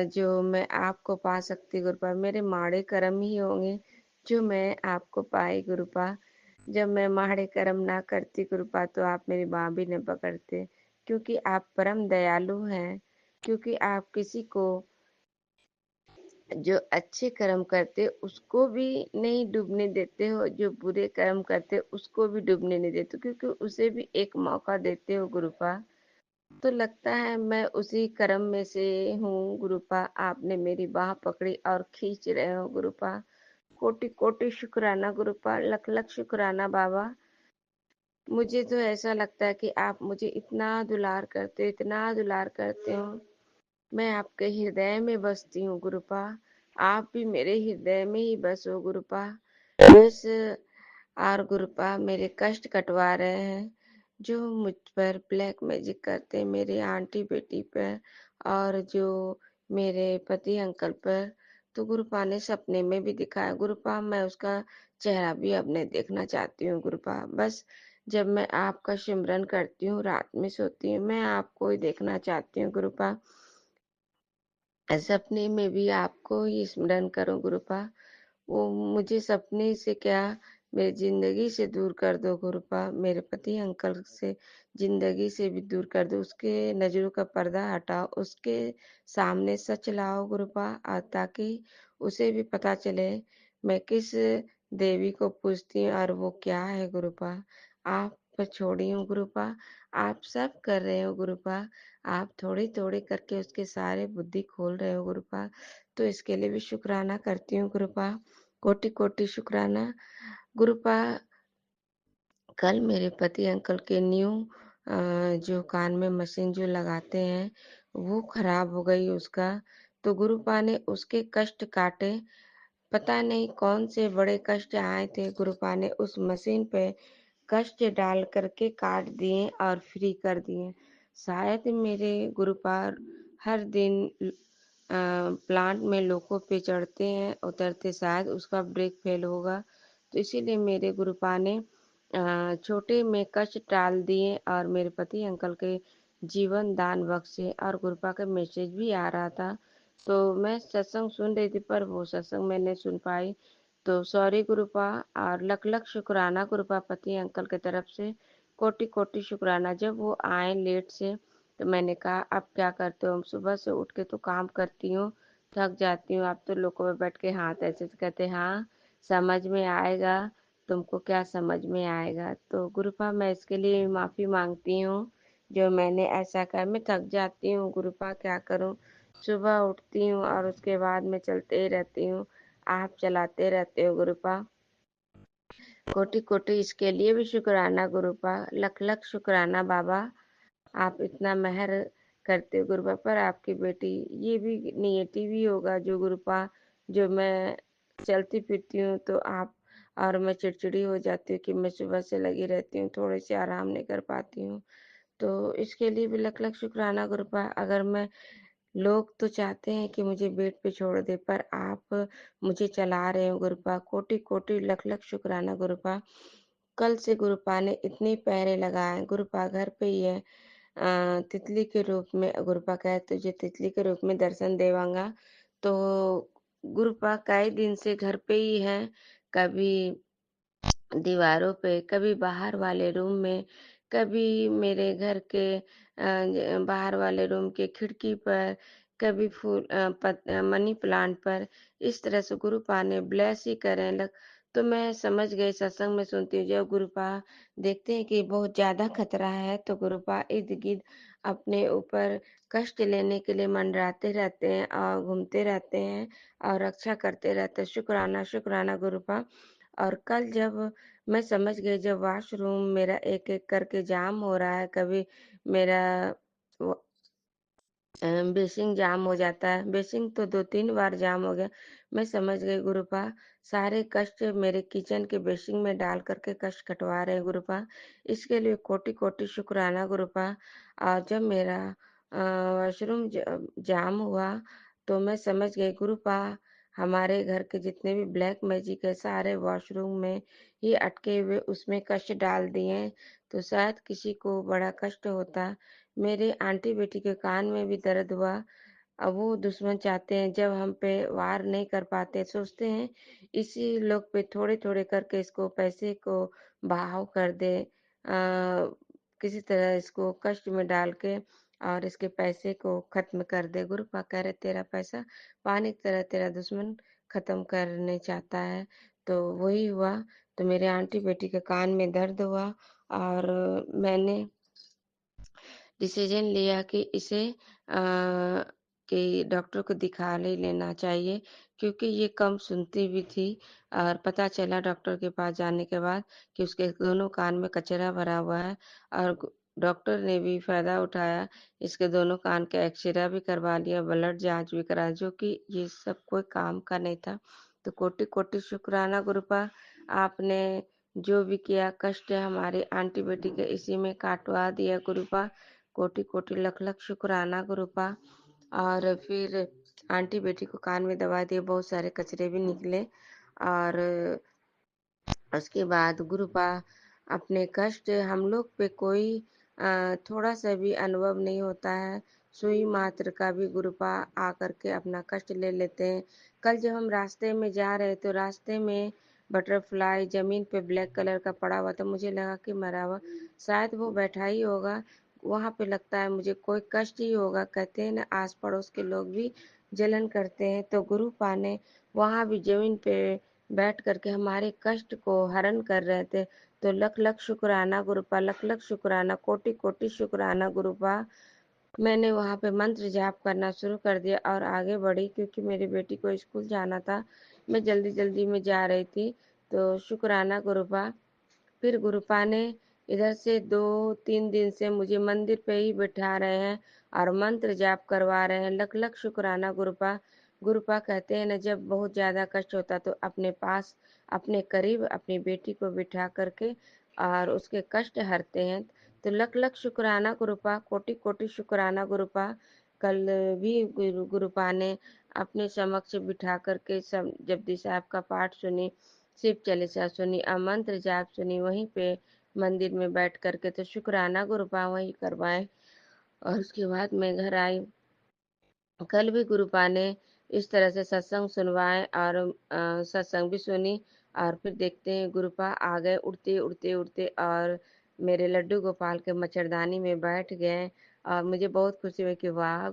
जो मैं आपको पा सकती गुरुपा। मेरे माड़े कर्म ही होंगे जो मैं आपको पाई गुरुपा। जब मैं माड़े कर्म ना करती गुरुपा तो आप मेरी बाँह भी न पकड़ते, क्योंकि आप परम दयालु हैं, क्योंकि आप किसी को जो अच्छे कर्म करते उसको भी नहीं डूबने देते हो, जो बुरे कर्म करते उसको भी डूबने नहीं देते, क्योंकि उसे भी एक मौका देते हो गुरुपा। तो लगता है मैं उसी कर्म में से हूँ गुरुपा। आपने मेरी बाह पकड़ी और खींच रहे हो गुरुपा। कोटि कोटि शुक्राना गुरुपा, लख लख शुक्राना बाबा। मुझे तो ऐसा लगता है कि आप मुझे इतना दुलार करते हो, इतना दुलार करते हो। मैं आपके हृदय में बसती हूँ गुरुपा। आप भी मेरे हृदय में ही बसो गुरुपा। बस और गुरुपा मेरे कष्ट कटवा रहे हैं जो मुझ पर ब्लैक मैजिक करते हैं, मेरे आंटी बेटी पर और जो मेरे पति अंकल पर। तो गुरुपा ने सपने में भी दिखाया गुरुपा। मैं उसका चेहरा भी अब नहीं देखना चाहती हूँ गुरुपा। बस जब मैं आपका सिमरन करती हूँ, रात में सोती हूँ, मैं आपको ही देखना चाहती हूँ गुरुपा। सपने में भी आपको ही स्मरण करूं गुरुपा। वो मुझे सपने से क्या मेरी जिंदगी से दूर कर दो गुरुपा। मेरे पति अंकल से जिंदगी से भी दूर कर दो, उसके नजरों का पर्दा हटाओ, उसके सामने सच लाओ गुरुपा, ताकि उसे भी पता चले मैं किस देवी को पूजती हूँ और वो क्या है गुरुपा। आप पर छोड़ी हूँ गुरुपा, आप सब कर रहे हो गुरुपा। आप थोड़ी थोड़ी करके उसके सारे बुद्धि खोल रहे हो गुरुपा। तो इसके लिए भी शुक्राना करती हूँ गुरुपा। कोटि कोटि शुक्राना गुरुपा। कल मेरे पति अंकल के न्यू जो कान में मशीन जो लगाते हैं वो खराब हो गई उसका। तो गुरुपा ने उसके कष्ट काटे। पता नहीं कौन से बड़े कष्ट आए थे, गुरुपा ने उस मशीन पे कष्ट डाल करके काट दिए और फ्री कर दिए। शायद मेरे गुरुपार हर दिन प्लांट में लोगों पे चढ़ते हैं उतरते, शायद उसका ब्रेक फेल होगा। तो इसीलिए मेरे गुरुपा ने छोटे में कष्ट टाल दिए और मेरे पति अंकल के जीवन दान बख्शे। और गुरुपा का मैसेज भी आ रहा था, तो मैं सत्संग सुन रही थी पर वो सत्संग मैं नहीं सुन पाई। तो सॉरी गुरुपा। और लख लख शुक्राना गुरुपा पति अंकल की तरफ से। कोटि कोटि शुक्राना। जब वो आए लेट से तो मैंने कहा अब क्या करते हो। सुबह से उठ के तो काम करती हूँ, थक जाती हूँ। आप तो लोगों में बैठ के हाथ ऐसे कहते हाँ समझ में आएगा, तुमको क्या समझ में आएगा। तो गुरुपा मैं इसके लिए माफी मांगती हूँ जो मैंने ऐसा कर। मैं थक जाती हूँ गुरुपा, क्या करूँ। सुबह उठती हूँ और उसके बाद मैं चलते ही रहती हूँ, आप चलाते रहते हो गुरुपा। कोटि कोटि इसके लिए भी शुक्राना गुरुपा, लख लख शुक्राना बाबा। आप इतना मेहर करते हो गुरुपा पर। आपकी बेटी ये भी नियति भी होगा जो गुरुपा, जो मैं चलती फिरती हूँ तो आप और मैं चिड़चिड़ी हो जाती हूँ कि मैं सुबह से लगी रहती हूँ, थोड़े से आराम नहीं कर पाती हूँ। तो इसके लिए भी लख लख शुक्राना गुरुपा। अगर मैं लोग तो चाहते हैं कि मुझे बेड पे छोड़ दे, पर आप मुझे चला रहे हो गुरुपा। कोटि कोटि लख लख शुक्राना गुरुपा। कल से गुरुपा ने इतने पहरे लगाए, गुरुपा घर पे ही है तितली के रूप में। गुरुपा कहे तुझे तितली के रूप में दर्शन देवांगा। तो गुरुपा कई दिन से घर पे ही है, कभी दीवारों पे, कभी बाहर वाले रूम में, कभी मेरे घर के बाहर वाले रूम के खिड़की पर, कभी मनी प्लांट पर। इस तरह से गुरुपा ने ब्लेस ही करें लग। तो मैं समझ गई, सत्संग में सुनती हूँ जब गुरुपा देखते हैं कि बहुत ज्यादा खतरा है तो गुरुपा इर्द गिर्द अपने ऊपर कष्ट लेने के लिए मंडराते रहते हैं और घूमते रहते हैं और रक्षा करते रहते हैं। शुक्राना शुक्राना गुरुपा। और कल जब मैं समझ गई, जब वॉशरूम मेरा एक एक करके जाम हो रहा है, कभी मेरा बेसिंग जाम हो जाता है, बेसिंग तो 2-3 बार जाम हो गया। मैं समझ गई गुरुपा सारे कष्ट मेरे किचन के बेसिंग में डाल करके कष्ट कटवा रहे हैं गुरुपा। इसके लिए कोटि कोटि शुक्राना गुरुपा। और जब मेरा वॉशरूम जाम हुआ तो मैं समझ गई गुरुपा हमारे घर के जितने भी ब्लैक मैजिक है सारे वॉशरूम में ही अटके हुए उसमें कष्ट डाल दिए, तो शायद किसी को बड़ा कष्ट होता। मेरे आंटी बेटी के कान में भी दर्द हुआ। अब वो दुश्मन चाहते हैं जब हम पे वार नहीं कर पाते, सोचते हैं इसी लोग पे थोड़े थोड़े करके इसको पैसे को बहाव कर दे, किसी तरह इसको कष्ट में डाल के और इसके पैसे को खत्म कर दे। गुरुपा कह रहे तेरा पैसा पानी की तरह तेरा दुश्मन खत्म करने चाहता है। तो वही हुआ। तो मेरे आंटी बेटी के कान में दर्द हुआ और मैंने डिसीजन लिया कि इसे कि डॉक्टर को दिखा ही लेना चाहिए, क्योंकि ये कम सुनती भी थी। और पता चला डॉक्टर के पास जाने के बाद कि उसके दोनों कान में कचरा भरा हुआ है और डॉक्टर ने भी फायदा उठाया, इसके दोनों कान का एक्सरे भी करवा लिया, ब्लड जांच भी करा, जो कि ये सब कोई काम का नहीं था। तो कोटि कोटि शुक्राना गुरुपा, आपने जो भी किया कष्ट हमारी आंटी बेटी के इसी में काटवा दिया गुरुपा। कोटि कोटि लख लख शुक्राना गुरुपा। और फिर आंटी बेटी को कान में दवा दिए, बहुत सारे कचरे भी निकले। और उसके बाद गुरुपा अपने कष्ट हम लोग पे कोई थोड़ा सा भी अनुभव नहीं होता है, सुई मात्र का भी गुरुपा आकर के अपना कष्ट ले लेते हैं। कल जब हम रास्ते में जा रहे तो रास्ते में बटरफ्लाई जमीन पे ब्लैक कलर का पड़ा हुआ था, मुझे लगा कि मरा हुआ, शायद वो बैठा ही होगा वहां पे, लगता है मुझे कोई कष्ट ही होगा। कहते हैं ना आस पड़ोस के लोग भी जलन करते हैं, तो गुरुपा ने वहां भी जमीन पे बैठ करके हमारे कष्ट को हरण कर रहे थे। तो लख लख शुक्राना गुरुपा, लख लख शुक्राना, कोटि कोटि शुक्राना गुरुपा। मैंने वहां पे मंत्र जाप करना शुरू कर दिया और आगे बढ़ी, क्योंकि मेरी बेटी को स्कूल जाना था, मैं जल्दी जल्दी में जा रही थी। तो शुक्राना गुरुपा। फिर गुरुपा ने इधर से 2-3 दिन से मुझे मंदिर पे ही बिठा रहे हैं और मंत्र जाप करवा रहे हैं। लख लख शुक्राना गुरुपा। गुरुपा कहते हैं ना जब बहुत ज्यादा कष्ट होता तो अपने पास अपने करीब अपनी बेटी को बिठा करके और उसके कष्ट हरते हैं। तो लख लख शुक्राना गुरुपा, कोटि कोटि शुक्राना गुरुपा। कल भी गुरुपा ने अपने समक्ष बिठा करके सब जपजी साहब का पाठ सुनी, शिव चालीसा सुनी और मंत्र जाप सुनी वहीं पे मंदिर में बैठ करके। तो शुक्राना गुरुपा वहीं करवाए और उसके बाद मैं घर आई। कल भी गुरुपा ने इस तरह से सत्संग सुनवाए और सत्संग भी सुनी। और फिर देखते हैं गुरुपा आ गए उड़ते उड़ते उड़ते और मेरे लड्डू गोपाल के मच्छरदानी में बैठ गए। और मुझे बहुत खुशी हुई कि वाह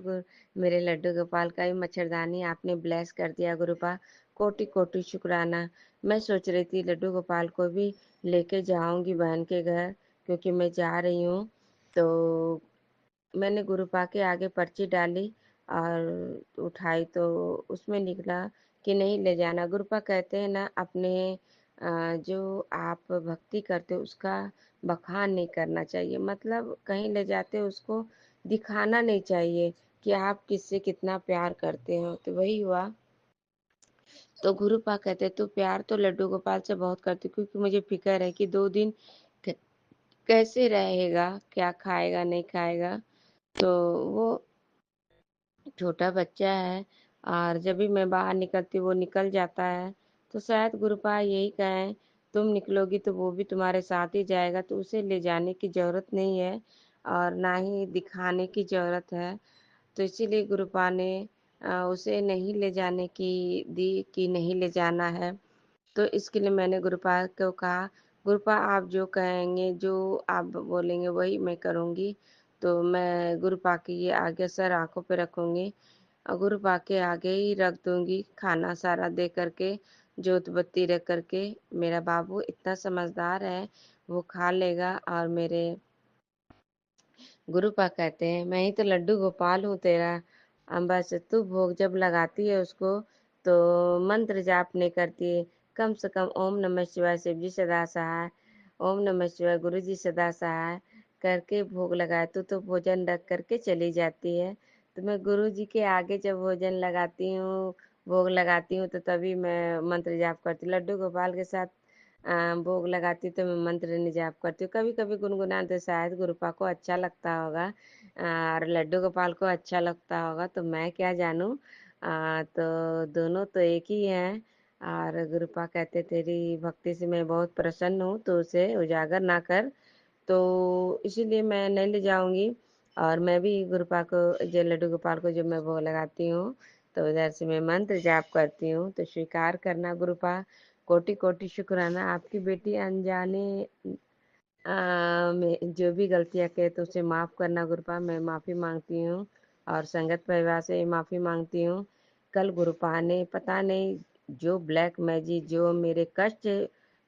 मेरे लड्डू गोपाल का भी मच्छरदानी आपने ब्लेस कर दिया गुरुपा। कोटि कोटि शुक्राना। मैं सोच रही थी लड्डू गोपाल को भी लेके जाऊंगी बहन के घर, क्योंकि मैं जा रही हूँ। तो मैंने गुरुपा के आगे पर्ची डाली और उठाई तो उसमें निकला कि नहीं ले जाना। गुरुपा कहते हैं ना अपने जो आप भक्ति करते हो उसका बखान नहीं करना चाहिए, मतलब कहीं ले जाते हो उसको दिखाना नहीं चाहिए कि आप किससे कितना प्यार करते हो। तो वही हुआ। तो गुरुपा कहते तू प्यार तो लड्डू गोपाल से बहुत करती, क्योंकि मुझे फिक्र है कि 2 दिन कैसे रहेगा, क्या खाएगा नहीं खाएगा। तो वो छोटा बच्चा है और जब भी मैं बाहर निकलती वो निकल जाता है। तो शायद गुरुपा यही कहें तुम निकलोगी तो वो भी तुम्हारे साथ ही जाएगा, तो उसे ले जाने की जरूरत नहीं है और ना ही दिखाने की जरूरत है। तो इसीलिए गुरुपा ने उसे नहीं ले जाने की दी कि नहीं ले जाना है। तो इसके लिए मैंने गुरुपा को कहा गुरुपा आप जो कहेंगे जो आप बोलेंगे वही मैं करूँगी। तो मैं गुरुपा की ये आज्ञा सर आंखों पे रखूँगी और गुरुपा के आगे ही रख दूँगी, खाना सारा दे करके, जोत बत्ती रख करके। मेरा बाबू इतना समझदार है, वो खा लेगा। और मेरे गुरुपा कहते हैं मैं ही तो लड्डू गोपाल हूँ तेरा, बस तू भोग जब लगाती है उसको तो मंत्र जाप नहीं करती है, कम से कम ओम नमः शिवाय शिव जी सदा सहाय, ओम नमः शिवाय गुरु जी सदा सहाय करके भोग लगाए तो भोजन रख करके चली जाती है। तो मैं गुरु जी के आगे जब भोजन लगाती हूँ भोग लगाती हूँ तो तभी मैं मंत्र जाप करती हूँ। लड्डू गोपाल के साथ भोग लगाती तो मैं मंत्र नहीं जाप करती हूँ। कभी-कभी गुनगुनाते शायद गुरुपा को अच्छा लगता होगा और लड्डू गोपाल को अच्छा लगता होगा तो मैं क्या जानूँ। तो दोनों तो एक ही हैं और गुरुपा कहते तेरी भक्ति से मैं बहुत प्रसन्न हूँ, तो उसे उजागर ना कर। तो इसीलिए मैं नहीं ले जाऊँगी और मैं भी गुरुपा को जो लड्डू गोपाल को जब मैं भोग लगाती हूँ, तो उधर से मैं मंत्र जाप करती हूँ। तो स्वीकार करना गुरुपा, कोटि-कोटि शुक्राना। आपकी बेटी अनजाने में जो भी गलतियाँ किए तो उसे माफ़ करना गुरुपा, मैं माफ़ी माँगती हूँ और संगत परिवार से माफ़ी माँगती हूँ। कल गुरुपा ने पता नहीं जो ब्लैक मैजिक जो मेरे कष्ट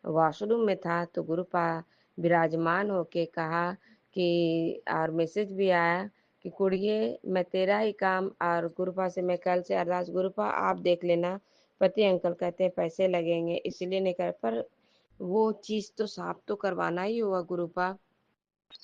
वॉशरूम में था, तो गुरुपा विराजमान होके कहा कि और मैसेज भी आया कि कुड़िए मैं तेरा ही काम। और गुरुपा से मैं कल से अरदास, गुरुपा आप देख लेना, पति अंकल कहते हैं पैसे लगेंगे इसलिए नहीं कर, पर वो चीज़ तो साफ तो करवाना ही होगा गुरुपा,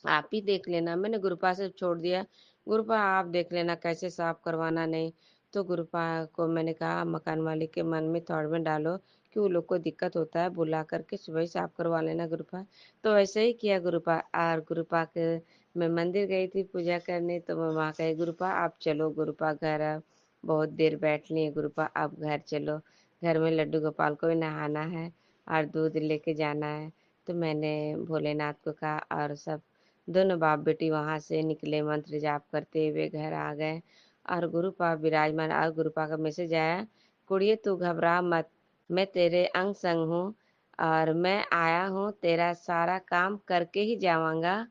आप ही देख लेना। मैंने गुरुपा से छोड़ दिया, गुरुपा आप देख लेना कैसे साफ करवाना नहीं। तो गुरुपा को मैंने कहा मकान मालिक के मन में थॉट में डालो कि वो लोग को दिक्कत होता है, बुला करके सुबह ही साफ करवा लेना गुरुपा। तो वैसे ही किया गुरुपा। और गुरुपा के मैं मंदिर गई थी पूजा करने, तो मैं वहाँ कही गुरुपा आप चलो गुरुपा घर, अब बहुत देर बैठ ली गुरुपा, आप घर चलो, घर में लड्डू गोपाल को भी नहाना है और दूध लेके जाना है। तो मैंने भोलेनाथ को कहा और सब दोनों बाप बेटी वहां से निकले, मंत्र जाप करते हुए घर आ गए और गुरुपा विराजमान। और गुरुपा का मैसेज आया, कुड़िए तू घबरा मत, मैं तेरे अंग संग हूँ और मैं आया हूँ तेरा सारा काम करके ही जाऊंगा।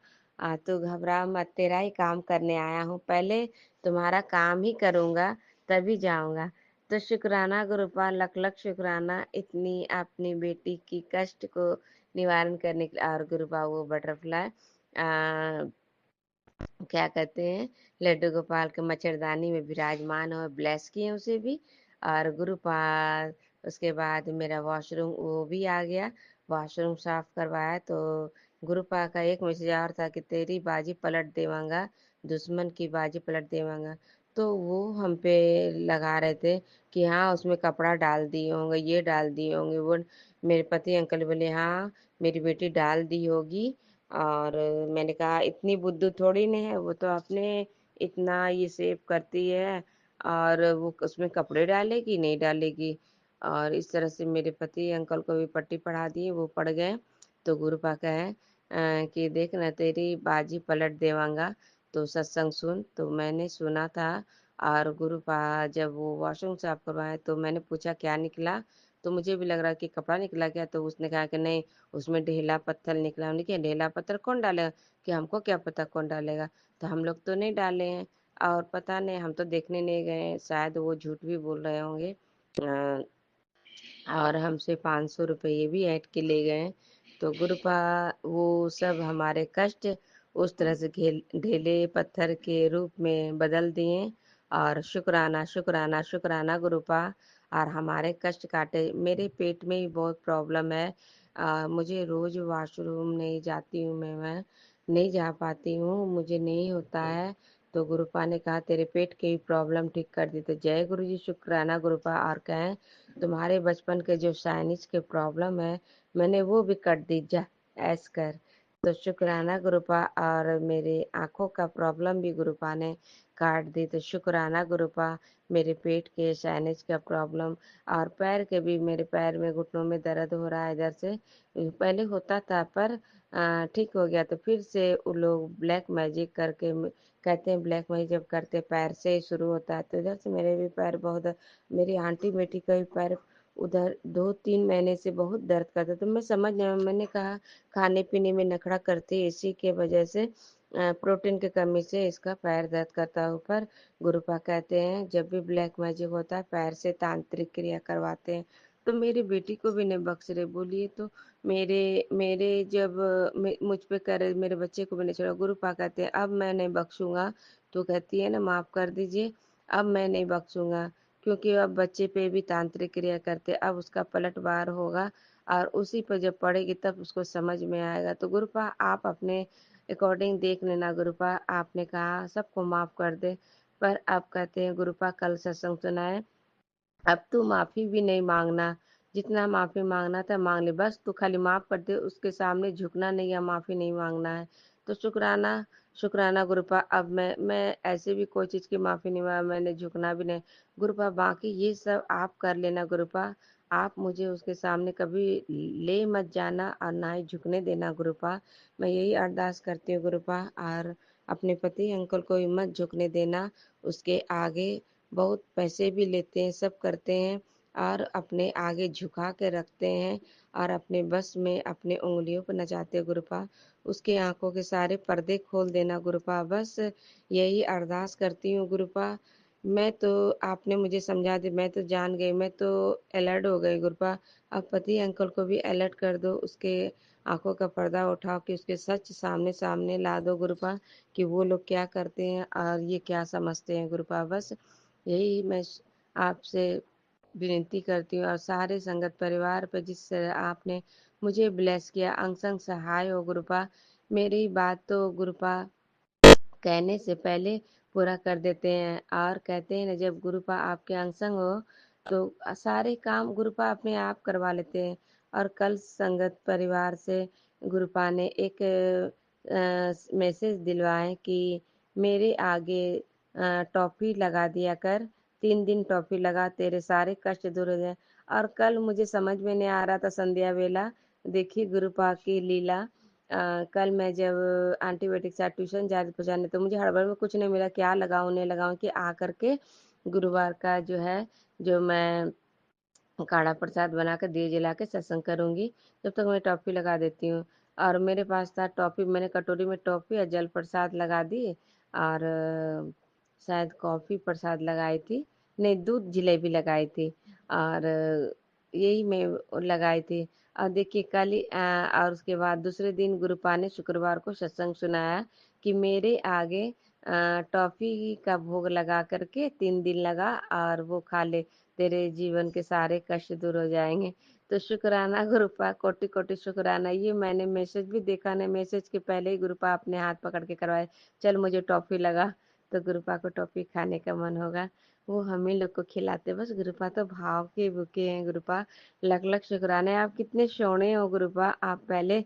तू घबरा मत, तेरा ही काम करने आया हूँ, पहले तुम्हारा काम ही करूंगा तभी जाऊंगा। तो शुक्राना गुरुपा, लख लख शुक्राना इतनी अपनी बेटी की कष्ट को निवारण करने के लिए। और गुरुपा वो बटरफ्लाई क्या कहते हैं लड्डू गोपाल के मच्छरदानी में विराजमान और ब्लेस किए उसे भी। और गुरुपाल उसके बाद मेरा वॉशरूम वो भी आ गया, वॉशरूम साफ करवाया। तो गुरुपा का एक मैसेज और था कि तेरी बाजी पलट देवांगा, दुश्मन की बाजी पलट देवांगा। तो वो हम पे लगा रहे थे कि हाँ उसमें कपड़ा डाल दिए होंगे, ये डाल दिए होंगे वो। मेरे पति अंकल बोले हाँ मेरी बेटी डाल दी होगी। और मैंने कहा इतनी बुद्धू थोड़ी नहीं है, वो तो अपने इतना ये सेव करती है और वो उसमें कपड़े डालेगी नहीं डालेगी। और इस तरह से मेरे पति अंकल को भी पट्टी पढ़ा दी, वो पड़ गए। तो गुरुपा कहे कि देख ना तेरी बाजी पलट देवांगा, तो सत्संग सुन। तो मैंने सुना था। और गुरुपा जब वो वॉशरूम साफ करवाए तो मैंने पूछा क्या निकला, तो मुझे भी लग रहा कि कपड़ा निकला क्या। तो उसने कहा कि नहीं उसमें ढेला पत्थर निकला। हमने कहा ढेला पत्थर कौन डालेगा, कि हमको क्या पता कौन डालेगा, तो हम लोग तो नहीं डाले हैं और पता नहीं हम तो देखने नहीं गए हैं, शायद वो झूठ भी बोल रहे होंगे। अ, और हमसे 500 रुपये भी ऐंठ के ले गए। तो गुरुपा वो सब हमारे कष्ट उस तरह से ढेले पत्थर के रूप में बदल दिए। और शुक्राना शुक्राना शुक्राना गुरुपा, और हमारे कष्ट काटे। मेरे पेट में भी बहुत प्रॉब्लम है, मुझे रोज वॉशरूम नहीं जाती हूँ, मैं नहीं जा पाती हूँ, मुझे नहीं होता है। तो गुरुपा ने कहा तेरे पेट की भी प्रॉब्लम ठीक कर दी। तो जय गुरु जी, शुक्राना गुरुपा। और कहें तुम्हारे बचपन के जो साइनस के प्रॉब्लम है मैंने वो भी कट दी, जा ऐस कर। तो शुक्राना गुरुपा। और मेरे आंखों का प्रॉब्लम भी गुरुपा ने काट दी। तो शुक्राना गुरुपा। मेरे पेट के साइनस का प्रॉब्लम और पैर के भी, मेरे पैर में घुटनों में दर्द हो रहा है इधर से, पहले होता था पर ठीक हो गया। तो फिर से वो लोग ब्लैक मैजिक करके कहते हैं ब्लैक मैजिक जब करते पैर से ही शुरू होता है। तो इधर से मेरे भी पैर बहुत, मेरी आंटी बेटी का भी पैर उधर 2-3 महीने से बहुत दर्द करता। तो मैं समझ नहीं, मैंने कहा खाने पीने में नखरा करते इसी के वजह से, प्रोटीन की कमी से इसका पैर दर्द करता है। पर गुरुपा कहते हैं जब भी ब्लैक मैजिक होता है पैर से तांत्रिक क्रिया करवाते हैं। तो मेरी बेटी को भी नहीं बख्श रहे, बोलिए तो मेरे मेरे जब मुझ पे करे, मेरे बच्चे को भी नहीं छोड़ा। गुरुपा कहते हैं अब मैं नहीं बख्शूंगा। तो कहती है ना माफ कर दीजिए, अब मैं नहीं बख्शूंगा, क्योंकि अब बच्चे पे भी तांत्रिक क्रिया करते, अब उसका पलटवार होगा और उसी पर जब पड़ेगी तब उसको समझ में आएगा। तो गुरुपा आप अपने अकॉर्डिंग देख लेना गुरुपा, आपने कहा सबको माफ कर दे, पर अब कहते हैं गुरुपा कल सत्संग सुनाए, अब तू माफी भी नहीं मांगना, जितना माफ़ी मांगना था मांग ले, बस तू खाली माफ़ कर दे, उसके सामने झुकना नहीं या माफ़ी नहीं मांगना है। तो शुक्राना शुक्राना गुरुपा। अब मैं ऐसे भी कोई चीज़ की माफ़ी नहीं मांगा, मैंने झुकना भी नहीं। गुरुपा बाकी ये सब आप कर लेना गुरुपा, आप मुझे उसके सामने कभी ले मत जाना और ना ही झुकने देना गुरुपा। मैं यही अरदास करती हूँ गुरुपा। और अपने पति अंकल को भी मत झुकने देना, उसके आगे बहुत पैसे भी लेते हैं, सब करते हैं और अपने आगे झुका के रखते हैं और अपने बस में अपने उंगलियों पर नचाते हैं गुरुपा। उसके आंखों के सारे पर्दे खोल देना गुरुपा, बस यही अरदास करती हूँ गुरुपा। मैं तो आपने मुझे समझा दी, मैं तो जान गई, मैं तो अलर्ट हो गई गुरुपा। अब पति अंकल को भी अलर्ट कर दो, उसके आंखों का पर्दा उठाओ कि उसके सच सामने सामने ला दो गुरुपा, कि वो लोग क्या करते हैं और ये क्या समझते हैं गुरुपा। बस यही मैं आपसे विनती करती हूँ और सारे संगत परिवार पर जिस आपने मुझे ब्लेस किया, अंग संग सहाय हो गुरुपा। मेरी बात तो गुरुपा कहने से पहले पूरा कर देते हैं और कहते हैं ना, जब गुरुपा आपके अंग संग हो तो सारे काम गुरुपा अपने आप करवा लेते हैं। और कल संगत परिवार से गुरुपा ने एक मैसेज दिलवाए कि मेरे आगे टॉफी लगा दिया कर, 3 दिन टॉफी लगा, तेरे सारे कष्ट दूर हो जाए। और कल मुझे समझ में नहीं आ रहा था संध्या वेला, देखिए गुरुपा की लीला। कल मैं जब आंटी बेटी के साथ ट्यूशन जा रही पहुँचाने, तो मुझे हड़बड़ में कुछ नहीं मिला, क्या लगाऊं नहीं लगाऊं, कि आ करके गुरुवार का जो है, जो मैं काढ़ा प्रसाद बनाकर दिए जला के सत्संग करूंगी, जब तक मैं टॉफी लगा देती हूँ। और मेरे पास था टॉफी, मैंने कटोरी में टॉफी और जल प्रसाद लगा दी और शायद कॉफी प्रसाद लगाई थी, नहीं दूध जलेबी लगाई थी और यही मैं लगाई थी। और देखिए कल ही और उसके बाद दूसरे दिन गुरुपा ने शुक्रवार को सत्संग सुनाया कि मेरे आगे टॉफी का भोग लगा करके 3 दिन लगा और वो खा ले, तेरे जीवन के सारे कष्ट दूर हो जाएंगे। तो शुक्राना गुरुपा, कोटि कोटि शुक्राना। ये मैंने मैसेज भी देखा नहीं, मैसेज के पहले ही गुरुपा अपने हाथ पकड़ के करवाए, चल मुझे टॉफी लगा। तो गुरुपा को टॉफी खाने का मन होगा, वो हम ही लोग को खिलाते। बस गुरुपा तो भाव के भूखे हैं गुरुपा। लख लख शुक्राने, आप कितने सोने हो गुरुपा, आप पहले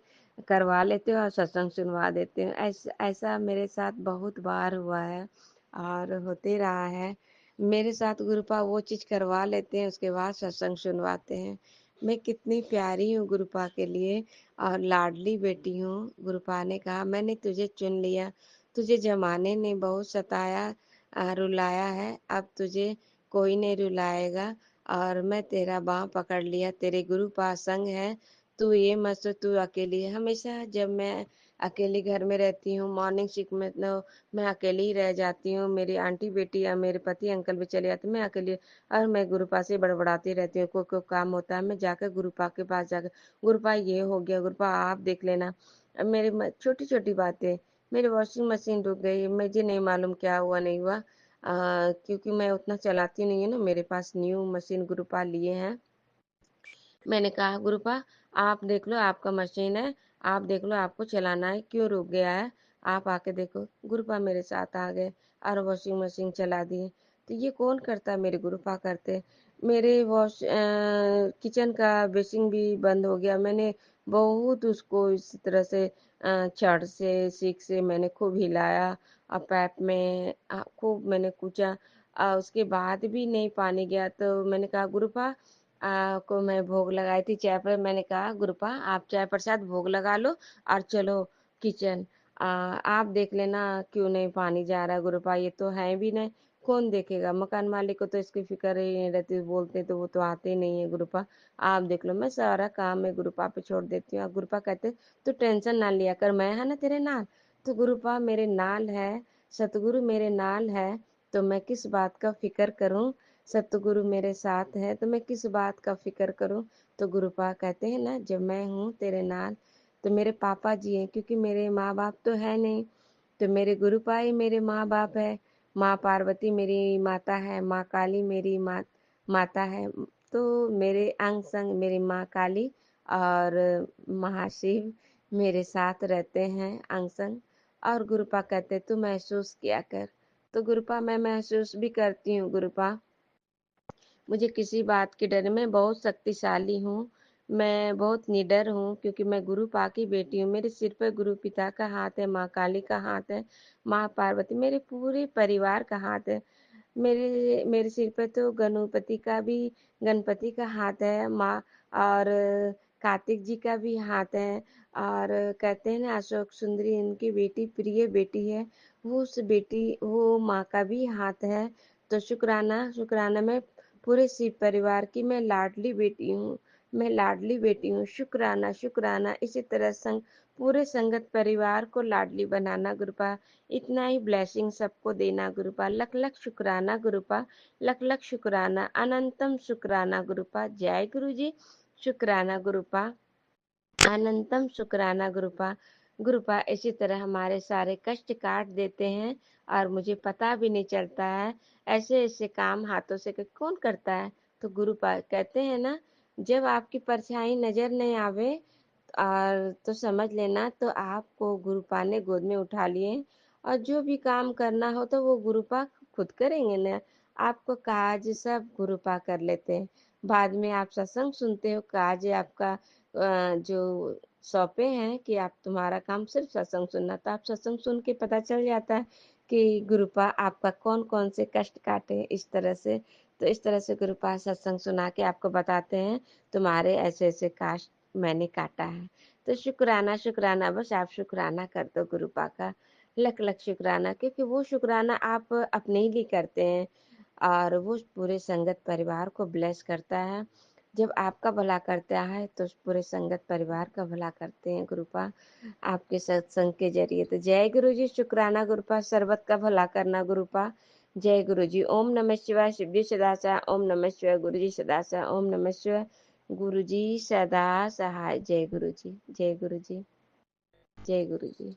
करवा लेते हो और सत्संग सुनवा देते हो। ऐसा ऐसा मेरे साथ बहुत बार हुआ है और होते रहा है मेरे साथ। गुरुपा वो चीज़ करवा लेते हैं, उसके बाद सत्संग सुनवाते हैं। मैं कितनी प्यारी हूँ गुरुपा के लिए और लाडली बेटी हूँ। गुरुपा ने कहा मैंने तुझे चुन लिया, तुझे जमाने ने बहुत सताया रुलाया है, अब तुझे कोई नहीं रुलाएगा और मैं तेरा बाँह पकड़ लिया, तेरे गुरु पास संग है, तू ये मत सोच तू अकेली है। हमेशा जब मैं अकेली घर में रहती हूँ, मॉर्निंग शिफ्ट में तो मैं अकेली ही रह जाती हूँ, मेरी आंटी बेटी या मेरे पति अंकल भी चले जाते हैं, मैं अकेली। और मैं गुरुपा से बड़बड़ाती रहती हूँ, कोई काम होता है मैं जाकर गुरुपा के पास जाकर, गुरुपा ये हो गया, गुरुपा आप देख लेना। अब मेरी छोटी छोटी बातें, मेरी वॉशिंग मशीन रुक गई, मुझे नहीं मालूम क्या हुआ नहीं हुआ, क्योंकि मैं उतना चलाती नहीं हूँ ना, मेरे पास न्यू मशीन गुरुपा लिए हैं। मैंने कहा गुरुपा आप देख लो, आपका मशीन है, आप देख लो आपको चलाना है, क्यों रुक गया है, आप आके देखो। गुरुपा मेरे साथ आ गए और वॉशिंग मशीन चला दिए। तो ये कौन करता है, मेरे गुरुपा करते। मेरे किचन का बेसिन भी बंद हो गया, मैंने बहुत उसको इस तरह से छड़ से सीख से मैंने खूब हिलाया और पैप में खूब मैंने कूचा, उसके बाद भी नहीं पानी गया। तो मैंने कहा गुरुपा को मैं भोग लगाई थी चाय पर, मैंने कहा गुरुपा आप चाय प्रसाद भोग लगा लो और चलो किचन, आप देख लेना क्यों नहीं पानी जा रहा है। गुरुपा ये तो है भी नहीं, कौन देखेगा, मकान मालिक को तो इसकी फिक्र ही नहीं रहती, बोलते तो वो तो आते ही नहीं है। गुरुपा आप देख लो, मैं सारा काम मैं गुरुपा पे छोड़ देती हूँ। गुरुपा कहते तू टेंशन ना लिया कर, मैं है ना तेरे नाल। तो गुरुपा मेरे नाल है, सतगुरु मेरे नाल है, तो मैं किस बात का फिक्र करूं। सतगुरु मेरे साथ है तो मैं किस बात का फिक्र करूं। तो गुरुपा कहते हैं ना, जब मैं हूँ तेरे नाल तो मेरे पापा जी हैं, क्योंकि मेरे माँ बाप तो है नहीं, तो मेरे गुरुपा ही मेरे माँ बाप है। माँ पार्वती मेरी माता है, माँ काली मेरी माता है। तो मेरे अंग संग मेरी माँ काली और महाशिव मेरे साथ रहते हैं अंग संग। और गुरुपा कहते तू महसूस किया कर। तो गुरुपा मैं महसूस भी करती हूँ गुरुपा, मुझे किसी बात के डर में बहुत शक्तिशाली हूँ, मैं बहुत निडर हूँ क्योंकि मैं गुरु पा की बेटी हूँ। मेरे सिर पर गुरु पिता का हाथ है, माँ काली का हाथ है, माँ पार्वती, मेरे पूरे परिवार का हाथ है। मेरे मेरे सिर पे तो गणपति का हाथ है, माँ और कार्तिक जी का भी हाथ है। और कहते हैं ना अशोक सुंदरी इनकी बेटी प्रिय बेटी है, वो माँ का भी हाथ है। तो शुक्राना शुक्राना मैं पूरे शिव परिवार की मैं लाडली बेटी हूँ, मैं लाडली बेटी हूँ। शुक्राना शुक्राना इसी तरह पूरे संगत परिवार को लाडली बनाना गुरुपा, इतना ही ब्लेसिंग सबको देना गुरुपा। लख लख शुक्राना गुरुपा, लख लख शुक्राना, अनंतम शुक्राना गुरुपा। जय गुरु जी। शुक्राना गुरुपा, अनंतम शुक्राना गुरुपा। गुरुपा इसी तरह हमारे सारे कष्ट काट देते हैं और मुझे पता भी नहीं चलता है, ऐसे ऐसे काम हाथों से कौन करता है। तो गुरुपा कहते हैं ना, जब आपकी परछाई नजर नहीं आवे और तो समझ लेना तो आपको गुरुपा ने गोद में उठा लिए, और जो भी काम करना हो तो वो गुरुपा खुद करेंगे ना। आपको काज सब गुरुपा कर लेते हैं। बाद में आप सत्संग सुनते हो, काज आपका जो सौंपे हैं कि आप तुम्हारा काम सिर्फ सत्संग सुनना, तो आप सत्संग सुन के पता चल जाता है कि गुरुपा आपका कौन कौन से कष्ट काटे इस तरह से। तो इस तरह से गुरुपा सत्संग सुना के आपको बताते हैं तुम्हारे ऐसे ऐसे कास्ट मैंने काटा है। तो शुक्राना शुक्राना, बस आप शुक्राना कर दो गुरुपा का, लख लख शुक्राना, क्योंकि वो शुक्राना आप अपने ही लिए करते हैं और वो पूरे संगत परिवार को ब्लेस करता है। जब आपका भला करता है तो पूरे संगत परिवार का भला करते हैं गुरुपा आपके सत्संग के जरिए। तो जय गुरु जी। शुक्राना गुरुपा, सर्वत का भला करना गुरुपा। जय गुरु जी। ओम नमः शिवाय। शिव जी सदा सहाय। ओम नमः शिवाय। गुरु जी सदा सहाय। ओम नमः शिवाय। गुरु जी सदा सहाय। जय गुरु जी। जय गुरु जी। जय गुरु जी।